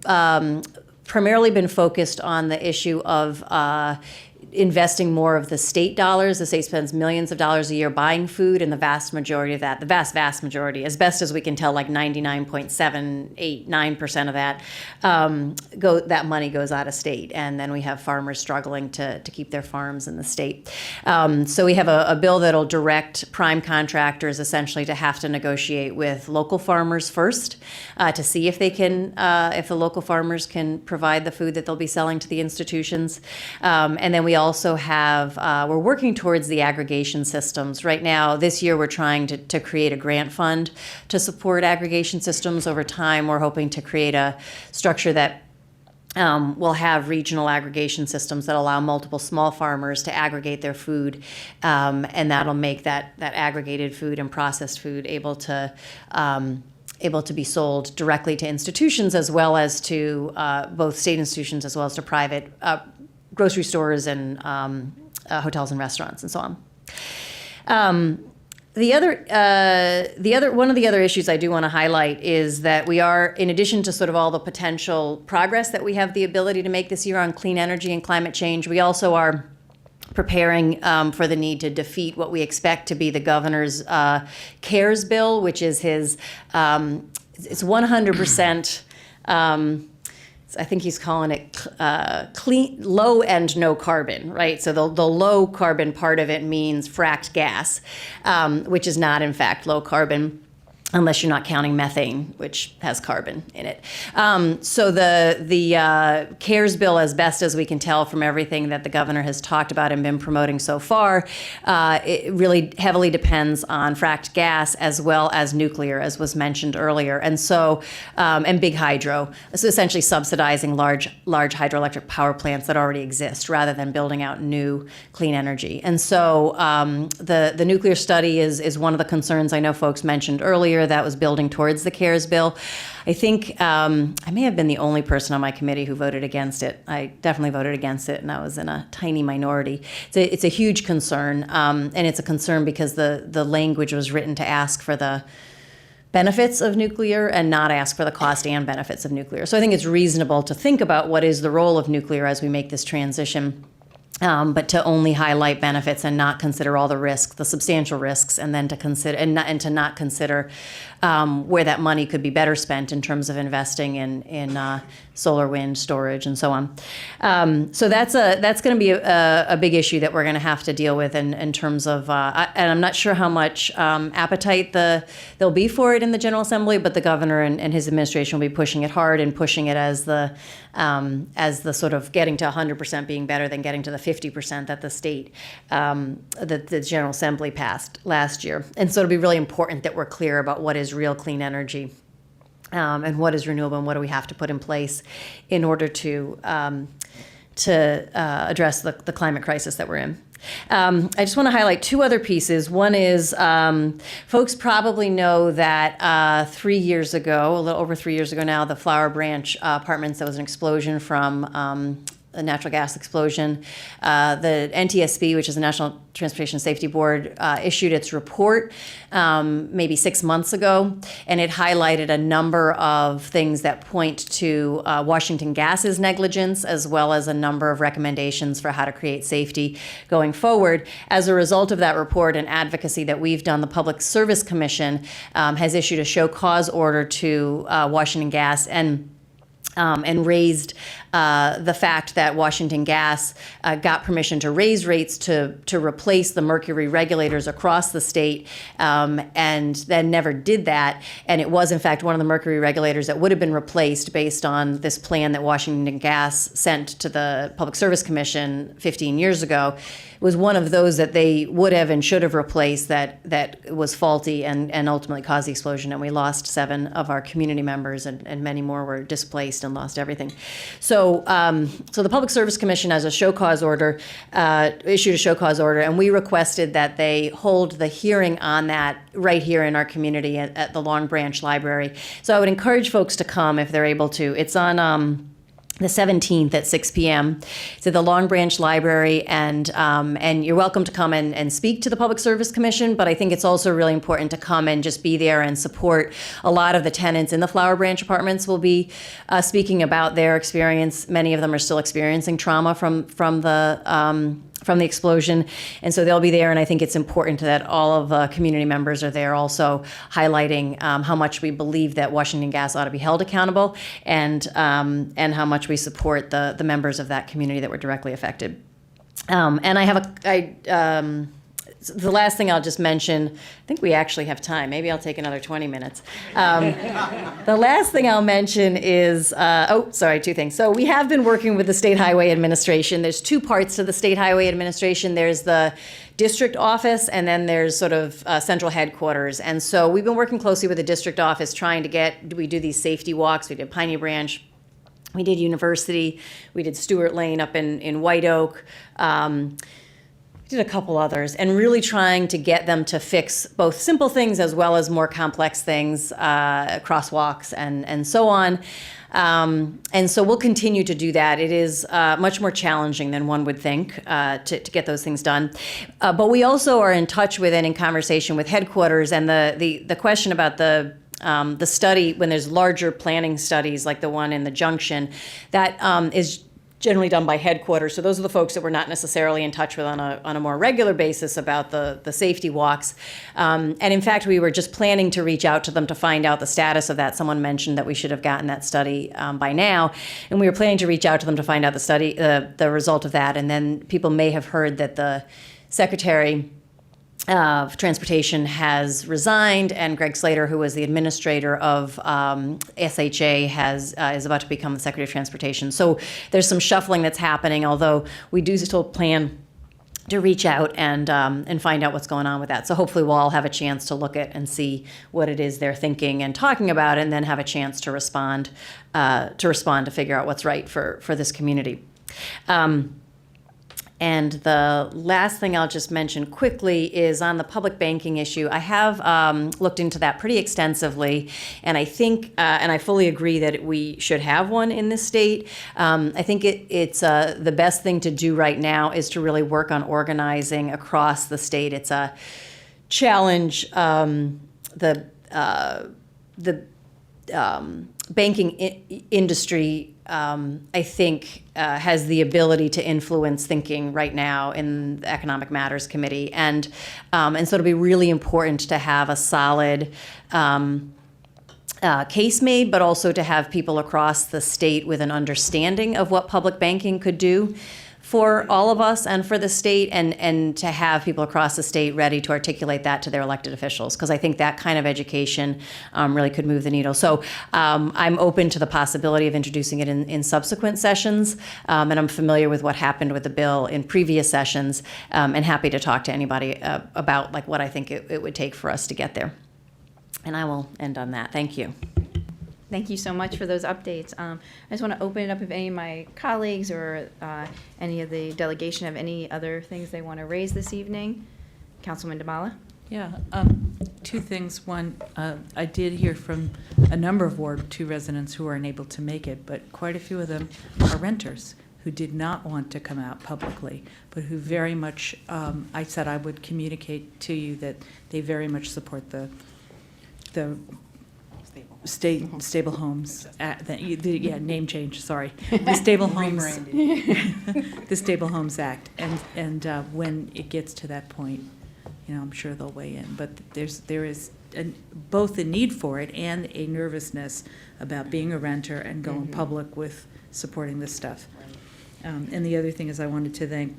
primarily been focused on the issue of investing more of the state dollars. The state spends millions of dollars a year buying food, and the vast majority of that, the vast majority, as best as we can tell, like 99.789% of that, that money goes out of state. And then we have farmers struggling to keep their farms in the state. So we have a bill that'll direct prime contractors essentially to have to negotiate with local farmers first to see if they can, if the local farmers can provide the food that they'll be selling to the institutions. And then we also have, we're working towards the aggregation systems. Right now, this year, we're trying to create a grant fund to support aggregation systems. Over time, we're hoping to create a structure that will have regional aggregation systems that allow multiple small farmers to aggregate their food, and that'll make that aggregated food and processed food able to be sold directly to institutions, as well as to both state institutions as well as to private grocery stores and hotels and restaurants and so on. One of the other issues I do want to highlight is that we are, in addition to sort of all the potential progress that we have the ability to make this year on clean energy and climate change, we also are preparing for the need to defeat what we expect to be the governor's CARES bill, which is his, it's 100%, I think he's calling it clean, low and no carbon, right? So the low carbon part of it means fracked gas, which is not in fact low carbon, unless you're not counting methane, which has carbon in it. So the CARES bill, as best as we can tell from everything that the governor has talked about and been promoting so far, it really heavily depends on fracked gas as well as nuclear, as was mentioned earlier. And so, and big hydro, so essentially subsidizing large hydroelectric power plants that already exist rather than building out new clean energy. And so the nuclear study is one of the concerns I know folks mentioned earlier. earlier that was building towards the CARES bill. I think I may have been the only person on my committee who voted against it. I definitely voted against it, and I was in a tiny minority. It's a huge concern, and it's a concern because the language was written to ask for the benefits of nuclear and not ask for the cost and benefits of nuclear. So I think it's reasonable to think about what is the role of nuclear as we make this transition. But to only highlight benefits and not consider all the risks, the substantial risks, and then to consider and to not consider where that money could be better spent in terms of investing in solar, wind, storage, and so on. So that's going to be a big issue that we're going to have to deal with in terms of. And I'm not sure how much appetite there'll be for it in the General Assembly, but the governor and his administration will be pushing it hard and pushing it as the sort of getting to 100% being better than getting to the 50% that the state, that the General Assembly passed last year. And so it'll be really important that we're clear about what is real clean energy and what is renewable and what do we have to put in place in order to address the climate crisis that we're in. I just want to highlight two other pieces. One is folks probably know that 3 years ago, a little over 3 years ago now, the Flower Branch apartments, there was an explosion from a natural gas explosion. The NTSB, which is the National Transportation Safety Board, issued its report maybe 6 months ago, and it highlighted a number of things that point to Washington Gas's negligence, as well as a number of recommendations for how to create safety going forward. As a result of that report and advocacy that we've done, the Public Service Commission has issued a show cause order to Washington Gas and raised the fact that Washington Gas got permission to raise rates to replace the mercury regulators across the state, and then never did that. And it was, in fact, one of the mercury regulators that would have been replaced based on this plan that Washington Gas sent to the Public Service Commission 15 years ago. It was one of those that they would have and should have replaced that was faulty and ultimately caused the explosion. And we lost 7 of our community members, and many more were displaced and lost everything. So the Public Service Commission has a show cause order, issued a show cause order, and we requested that they hold the hearing on that right here in our community at the Long Branch Library. So I would encourage folks to come if they're able to. It's on the 17th at 6 p.m. It's at the Long Branch Library, and you're welcome to come and speak to the Public Service Commission, but I think it's also really important to come and just be there and support. A lot of the tenants in the Flower Branch apartments will be speaking about their experience. Many of them are still experiencing trauma from the explosion, and so they'll be there, and I think it's important that all of the community members are there also highlighting how much we believe that Washington Gas ought to be held accountable, and how much we support the members of that community that were directly affected. And the last thing I'll just mention, I think we actually have time. Maybe I'll take another 20 minutes. The last thing I'll mention is, 2 things. So we have been working with the State Highway Administration. There's 2 parts to the State Highway Administration. There's the district office, and then there's sort of central headquarters. And so we've been working closely with the district office trying to we do these safety walks. We did Piney Branch. We did University. We did Stewart Lane up in White Oak. Did a couple others, and really trying to get them to fix both simple things as well as more complex things, crosswalks and so on. And so we'll continue to do that. It is much more challenging than one would think to get those things done. But we also are in touch with and in conversation with headquarters, and the question about the study, when there's larger planning studies like the one in the Junction, that is generally done by headquarters. So those are the folks that we're not necessarily in touch with on a more regular basis about the safety walks. And in fact, we were just planning to reach out to them to find out the status of that. Someone mentioned that we should have gotten that study by now. And we were planning to reach out to them to find out the result of that. And then people may have heard that the Secretary of Transportation has resigned, and Greg Slater, who was the administrator of SHA, is about to become the Secretary of Transportation. So there's some shuffling that's happening, although we do still plan to reach out and find out what's going on with that. So hopefully we'll all have a chance to look at and see what it is they're thinking and talking about, and then have a chance to respond to figure out what's right for this community. And the last thing I'll just mention quickly is on the public banking issue. I have looked into that pretty extensively, and I think, and I fully agree that we should have one in this state. I think it's the best thing to do right now is to really work on organizing across the state. It's a challenge. The banking industry, I think, has the ability to influence thinking right now in the Economic Matters Committee, and so it'll be really important to have a solid case made, but also to have people across the state with an understanding of what public banking could do for all of us and for the state, and to have people across the state ready to articulate that to their elected officials, because I think that kind of education really could move the needle. So I'm open to the possibility of introducing it in subsequent sessions, and I'm familiar with what happened with the bill in previous sessions, and happy to talk to anybody about like what I think it would take for us to get there. And I will end on that. Thank you. Thank you so much for those updates. I just want to open it up if any of my colleagues or any of the delegation have any other things they want to raise this evening. Councilman Damala? Yeah, two things. One, I did hear from a number of Ward 2 residents who are unable to make it, but quite a few of them are renters who did not want to come out publicly, but who very much, I said I would communicate to you that they very much support the Stable Homes, name change, sorry. The Stable Homes, the Stable Homes Act. And when it gets to that point, I'm sure they'll weigh in. But there is both a need for it and a nervousness about being a renter and going public with supporting this stuff. And the other thing is I wanted to thank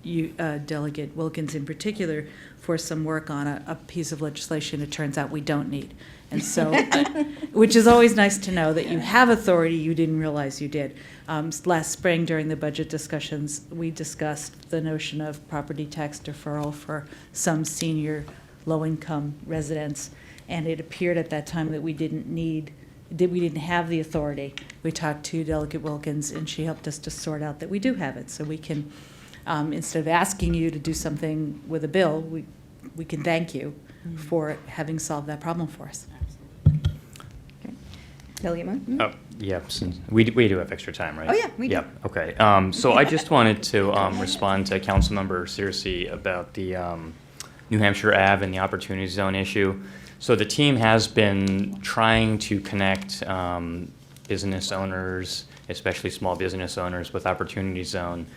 you, Delegate Wilkins in particular, for some work on a piece of legislation it turns out we don't need. And so, which is always nice to know that you have authority you didn't realize you did. Last spring during the budget discussions, we discussed the notion of property tax deferral for some senior low-income residents, and it appeared at that time that we didn't have the authority. We talked to Delegate Wilkins, and she helped us to sort out that we do have it, so we can, instead of asking you to do something with a bill, we can thank you for having solved that problem for us. Delegate Moon? Oh, yeah, we do have extra time, right? Oh, yeah, we do. Yep, okay. So I just wanted to respond to Councilmember Searcy about the New Hampshire Ave and the Opportunity Zone issue. So the team has been trying to connect business owners, especially small business owners, with Opportunity Zone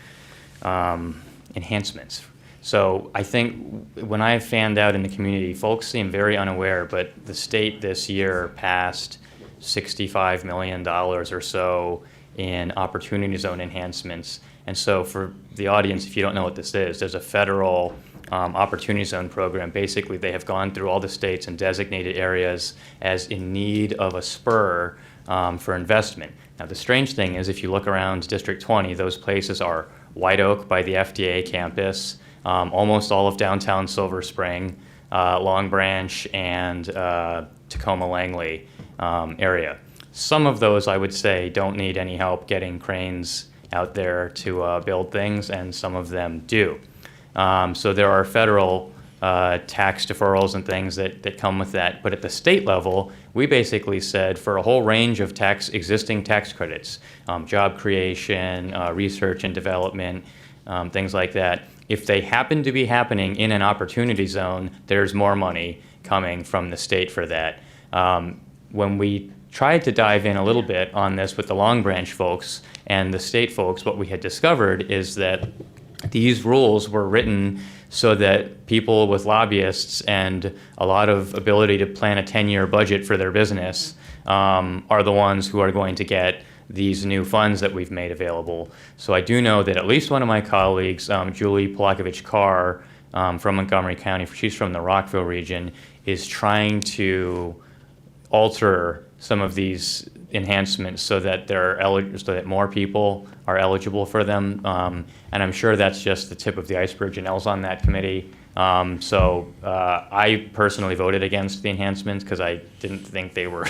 enhancements. So I think when I fanned out in the community, folks seem very unaware, but the state this year passed $65 million or so in Opportunity Zone enhancements. And so for the audience, if you don't know what this is, there's a federal Opportunity Zone program. Basically, they have gone through all the states and designated areas as in need of a spur for investment. Now, the strange thing is if you look around District 20, those places are White Oak by the FDA campus, almost all of downtown Silver Spring, Long Branch, and Tacoma Langley area. Some of those, I would say, don't need any help getting cranes out there to build things, and some of them do. So there are federal tax deferrals and things that come with that. But at the state level, we basically said for a whole range of existing tax credits, job creation, research and development, things like that, if they happen to be happening in an opportunity zone, there's more money coming from the state for that. When we tried to dive in a little bit on this with the Long Branch folks and the state folks, what we had discovered is that these rules were written so that people with lobbyists and a lot of ability to plan a 10-year budget for their business are the ones who are going to get these new funds that we've made available. So I do know that at least one of my colleagues, Julie Polakovich-Carr from Montgomery County, she's from the Rockville region, is trying to alter some of these enhancements so that so that more people are eligible for them. And I'm sure that's just the tip of the iceberg. Janelle's on that committee. So I personally voted against the enhancements because I didn't think they were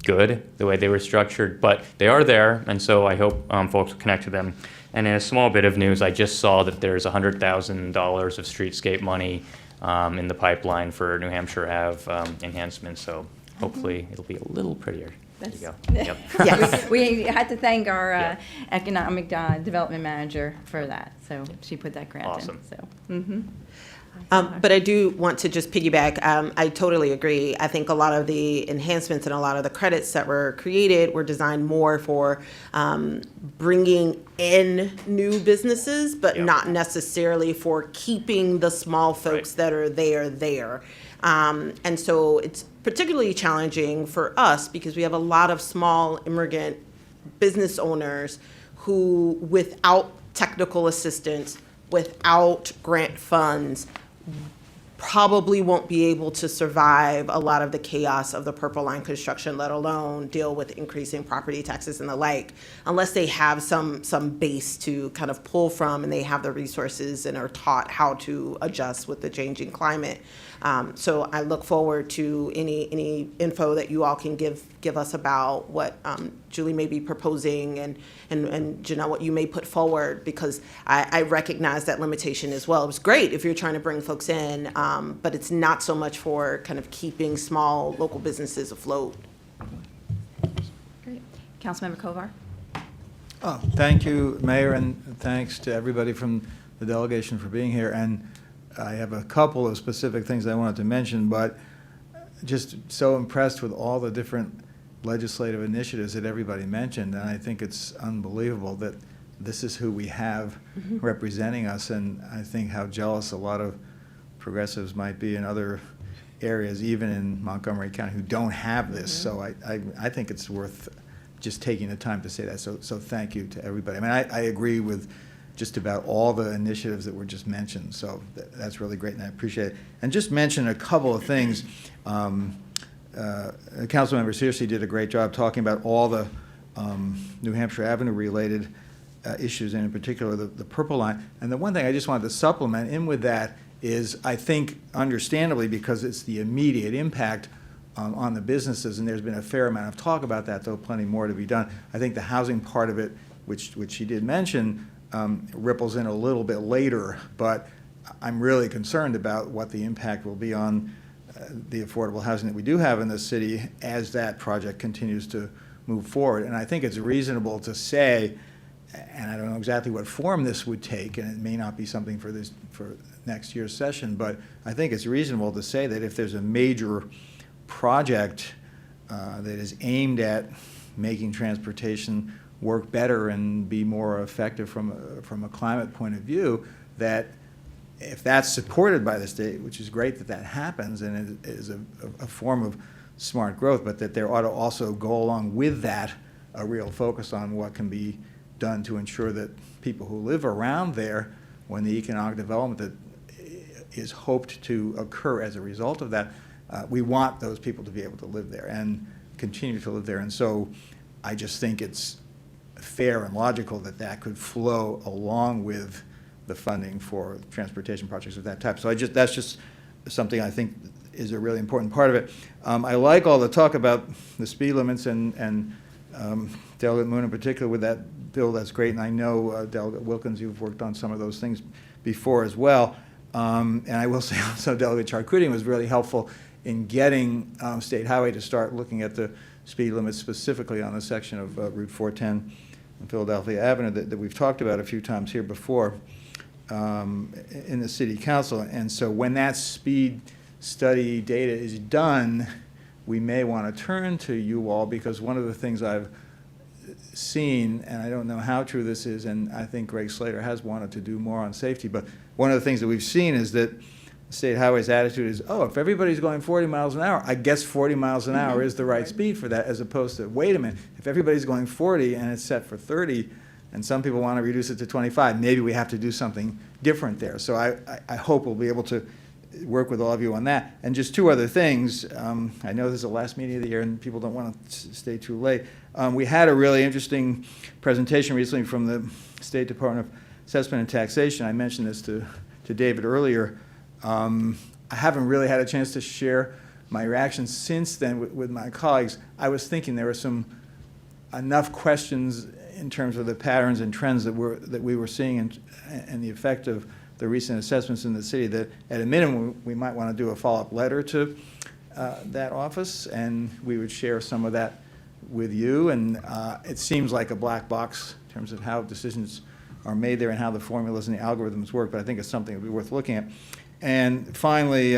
good the way they were structured, but they are there, and so I hope folks will connect to them. And in a small bit of news, I just saw that there's $100,000 of streetscape money in the pipeline for New Hampshire Ave enhancements, so hopefully it'll be a little prettier. There you go. Yep. Yes. We had to thank our economic development manager for that, so she put that grant Awesome. in. So. But I do want to just piggyback. I totally agree. I think a lot of the enhancements and a lot of the credits that were created were designed more for bringing in new businesses, but not necessarily for keeping the small folks that are there. And so it's particularly challenging for us because we have a lot of small immigrant business owners who, without technical assistance, without grant funds, probably won't be able to survive a lot of the chaos of the Purple Line construction, let alone deal with increasing property taxes and the like, unless they have some base to kind of pull from and they have the resources and are taught how to adjust with the changing climate. So I look forward to any info that you all can give us about what Julie may be proposing and Janelle, what you may put forward, because I recognize that limitation as well. It was great if you're trying to bring folks in, but it's not so much for kind of keeping small local businesses afloat. Great. Councilmember Kovar. Oh, thank you, Mayor, and thanks to everybody from the delegation for being here. And I have a couple of specific things I wanted to mention, but just so impressed with all the different legislative initiatives that everybody mentioned, and I think it's unbelievable that this is who we have representing us, and I think how jealous a lot of progressives might be in other areas, even in Montgomery County, who don't have this. So I think it's worth just taking the time to say that. So thank you to everybody. I mean, I agree with just about all the initiatives that were just mentioned. So that's really great, and I appreciate it. And just mention a couple of things. Councilmember Searcy did a great job talking about all the New Hampshire Avenue-related issues, and in particular the Purple Line. And the one thing I just wanted to supplement in with that is, I think, understandably, because it's the immediate impact on the businesses, and there's been a fair amount of talk about that, though plenty more to be done. I think the housing part of it, which she did mention, ripples in a little bit later, but I'm really concerned about what the impact will be on the affordable housing that we do have in the city as that project continues to move forward. And I think it's reasonable to say, and I don't know exactly what form this would take, and it may not be something for next year's session, but I think it's reasonable to say that if there's a major project that is aimed at making transportation work better and be more effective from a climate point of view, that if that's supported by the state, which is great that that happens and it is a form of smart growth, but that there ought to also go along with that a real focus on what can be done to ensure that people who live around there, when the economic development that is hoped to occur as a result of that, we want those people to be able to live there and continue to live there. And so I just think it's fair and logical that that could flow along with the funding for transportation projects of that type. So that's just something I think is a really important part of it. I like all the talk about the speed limits and Delegate Moon in particular with that bill. That's great. And I know, Delegate Wilkins, you've worked on some of those things before as well. And I will say also Delegate Charkoudian was really helpful in getting State Highway to start looking at the speed limits specifically on the section of Route 410 and Philadelphia Avenue that we've talked about a few times here before in the City Council. And so when that speed study data is done, we may want to turn to you all, because one of the things I've seen, and I don't know how true this is, and I think Greg Slater has wanted to do more on safety, but one of the things that we've seen is that State Highway's attitude is, oh, if everybody's going 40 miles an hour, I guess 40 miles an hour is the right speed for that, as opposed to, wait a minute, if everybody's going 40 and it's set for 30, and some people want to reduce it to 25, maybe we have to do something different there. So I hope we'll be able to work with all of you on that. And just two other things. I know this is the last meeting of the year and people don't want to stay too late. We had a really interesting presentation recently from the State Department of Assessment and Taxation. I mentioned this to David earlier. I haven't really had a chance to share my reaction since then with my colleagues, I was thinking there were enough questions in terms of the patterns and trends that we were seeing and the effect of the recent assessments in the city, that at a minimum we might want to do a follow-up letter to that office, and we would share some of that with you. And it seems like a black box in terms of how decisions are made there and how the formulas and the algorithms work, but I think it's something that would be worth looking at. And finally,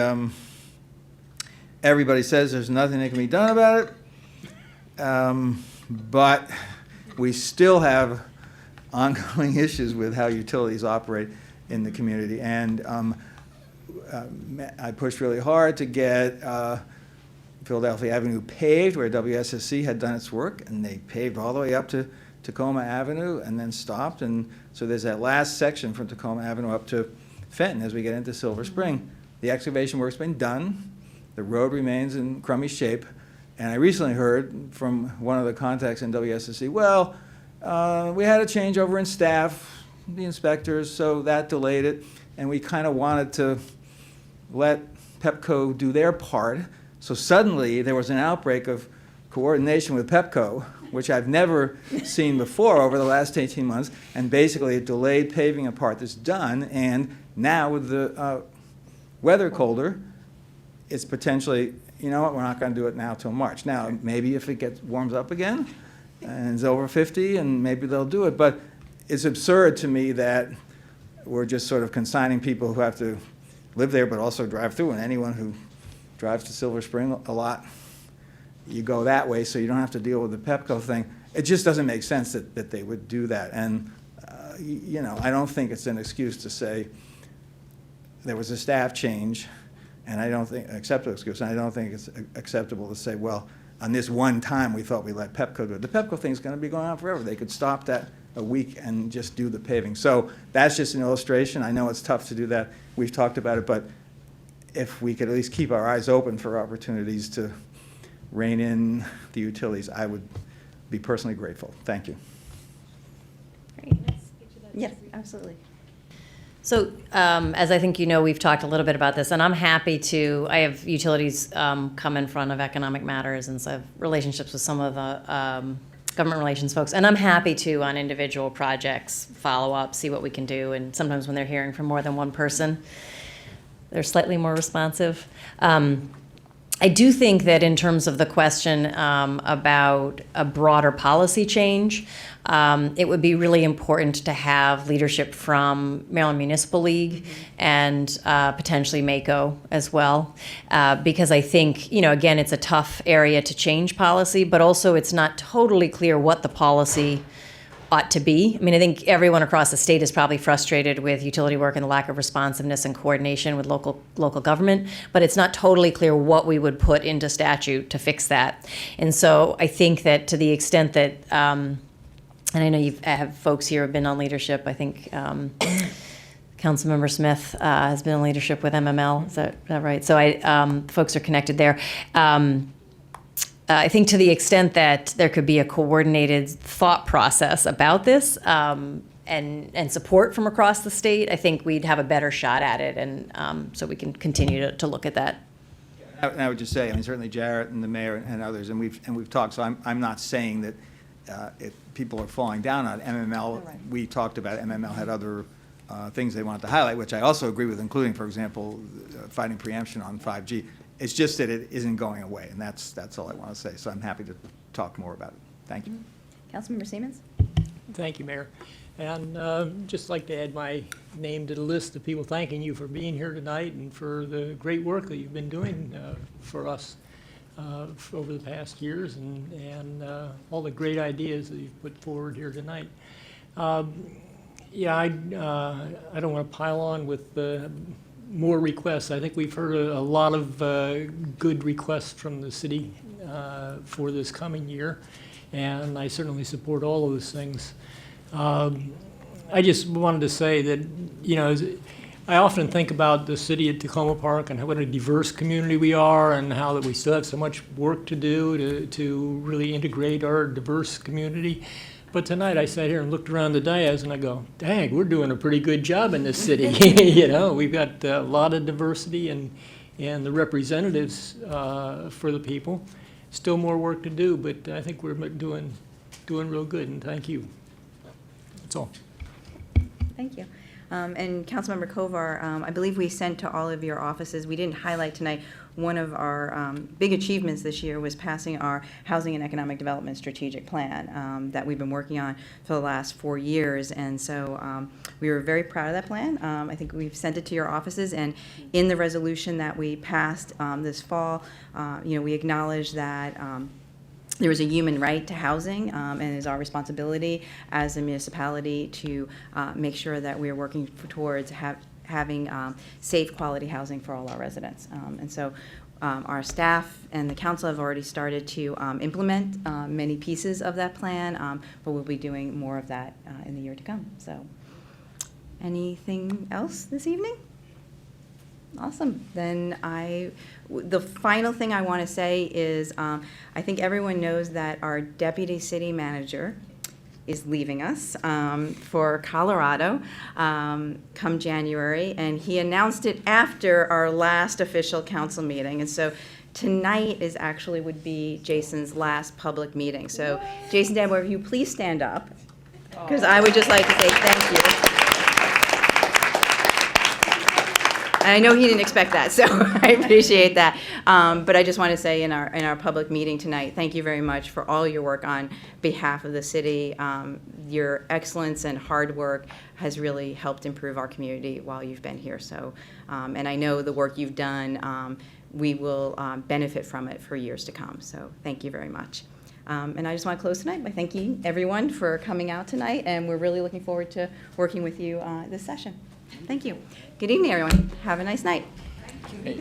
everybody says there's nothing that can be done about it, but we still have ongoing issues with how utilities operate in the community. And I pushed really hard to get Philadelphia Avenue paved where WSSC had done its work, and they paved all the way up to Tacoma Avenue and then stopped. And so there's that last section from Tacoma Avenue up to Fenton as we get into Silver Spring. The excavation work's been done. The road remains in crummy shape. And I recently heard from one of the contacts in WSSC, well, we had a changeover in staff, the inspectors, so that delayed it. And we kind of wanted to let PEPCO do their part. So suddenly there was an outbreak of coordination with PEPCO, which I've never seen before over the last 18 months. And basically it delayed paving a part that's done. And now with the weather colder, it's potentially, you know what, we're not going to do it now till March. Now, maybe if it warms up again and it's over 50, and maybe they'll do it. But it's absurd to me that we're just sort of consigning people who have to live there but also drive through. And anyone who drives to Silver Spring a lot, you go that way so you don't have to deal with the PEPCO thing. It just doesn't make sense that they would do that. And, you know, I don't think it's an excuse to say there was a staff change, and I don't think, acceptable excuse, and I don't think it's acceptable to say, well, on this one time we thought we let PEPCO do it. The PEPCO thing is going to be going on forever. They could stop that a week and just do the paving. So that's just an illustration. I know it's tough to do that. We've talked about it, but if we could at least keep our eyes open for opportunities to rein in the utilities, I would be personally grateful. Thank you. Great. Yes, absolutely. So, as I think you know, we've talked a little bit about this, and I'm happy to, I have utilities come in front of Economic Matters, and so I have relationships with some of the government relations folks, and I'm happy to, on individual projects, follow up, see what we can do, and sometimes when they're hearing from more than one person, they're slightly more responsive. I do think that in terms of the question about a broader policy change, it would be really important to have leadership from Maryland Municipal League and potentially MACO as well, because I think, you know, again, it's a tough area to change policy, but also it's not totally clear what the policy ought to be. I mean, I think everyone across the state is probably frustrated with utility work and the lack of responsiveness and coordination with local government, but it's not totally clear what we would put into statute to fix that. And so I think that to the extent that, and I know you have folks here who have been on leadership, I think Councilmember Smith has been in leadership with MML, is that right? So folks are connected there. I think to the extent that there could be a coordinated thought process about this and support from across the state, I think we'd have a better shot at it, and so we can continue to look at that. And I would just say, I mean, certainly Jarrett and the mayor and others, and we've talked. So I'm not saying that if people are falling down on MML. Right. We talked about MML had other things they wanted to highlight, which I also agree with, including, for example, fighting preemption on 5G. It's just that it isn't going away, and that's all I want to say. So I'm happy to talk more about it. Thank you. Councilmember Siemens? Thank you, Mayor. And just like to add my name to the list of people thanking you for being here tonight and for the great work that you've been doing for us over the past years, and all the great ideas that you've put forward here tonight. Yeah, I don't want to pile on with more requests. I think we've heard a lot of good requests from the city for this coming year, and I certainly support all of those things. I just wanted to say that, you know, I often think about the city of Tacoma Park and what a diverse community we are, and how that we still have so much work to do to really integrate our diverse community. But tonight I sat here and looked around the dais and I go, dang, we're doing a pretty good job in this city. You know, we've got a lot of diversity, and and the representatives for the people. Still more work to do, but I think we're doing real good, and thank you. That's all. Thank you. And Councilmember Kovar, I believe we sent to all of your offices, we didn't highlight tonight, one of our big achievements this year was passing our Housing and Economic Development Strategic Plan that we've been working on for the last 4 years. And so we were very proud of that plan. I think we've sent it to your offices, and in the resolution that we passed this fall, we acknowledge that there is a human right to housing, and it is our responsibility as a municipality to make sure that we are working towards having safe, quality housing for all our residents. And so our staff and the council have already started to implement many pieces of that plan, but we'll be doing more of that in the year to come. So anything else this evening? Awesome. Then the final thing I want to say is I think everyone knows that our deputy city manager is leaving us for Colorado come January, and he announced it after our last official council meeting. And so tonight would be Jason's last public meeting. So Jason Danboy, if you please stand up, because I would just like to say thank you. I know he didn't expect that, so I appreciate that. But I just want to say in our public meeting tonight, thank you very much for all your work on behalf of the city. Your excellence and hard work has really helped improve our community while you've been here. So, and I know the work you've done, we will benefit from it for years to come. So thank you very much. And I just want to close tonight by thanking everyone for coming out tonight, and we're really looking forward to working with you this session. Thank you. Good evening, everyone. Have a nice night. Hey.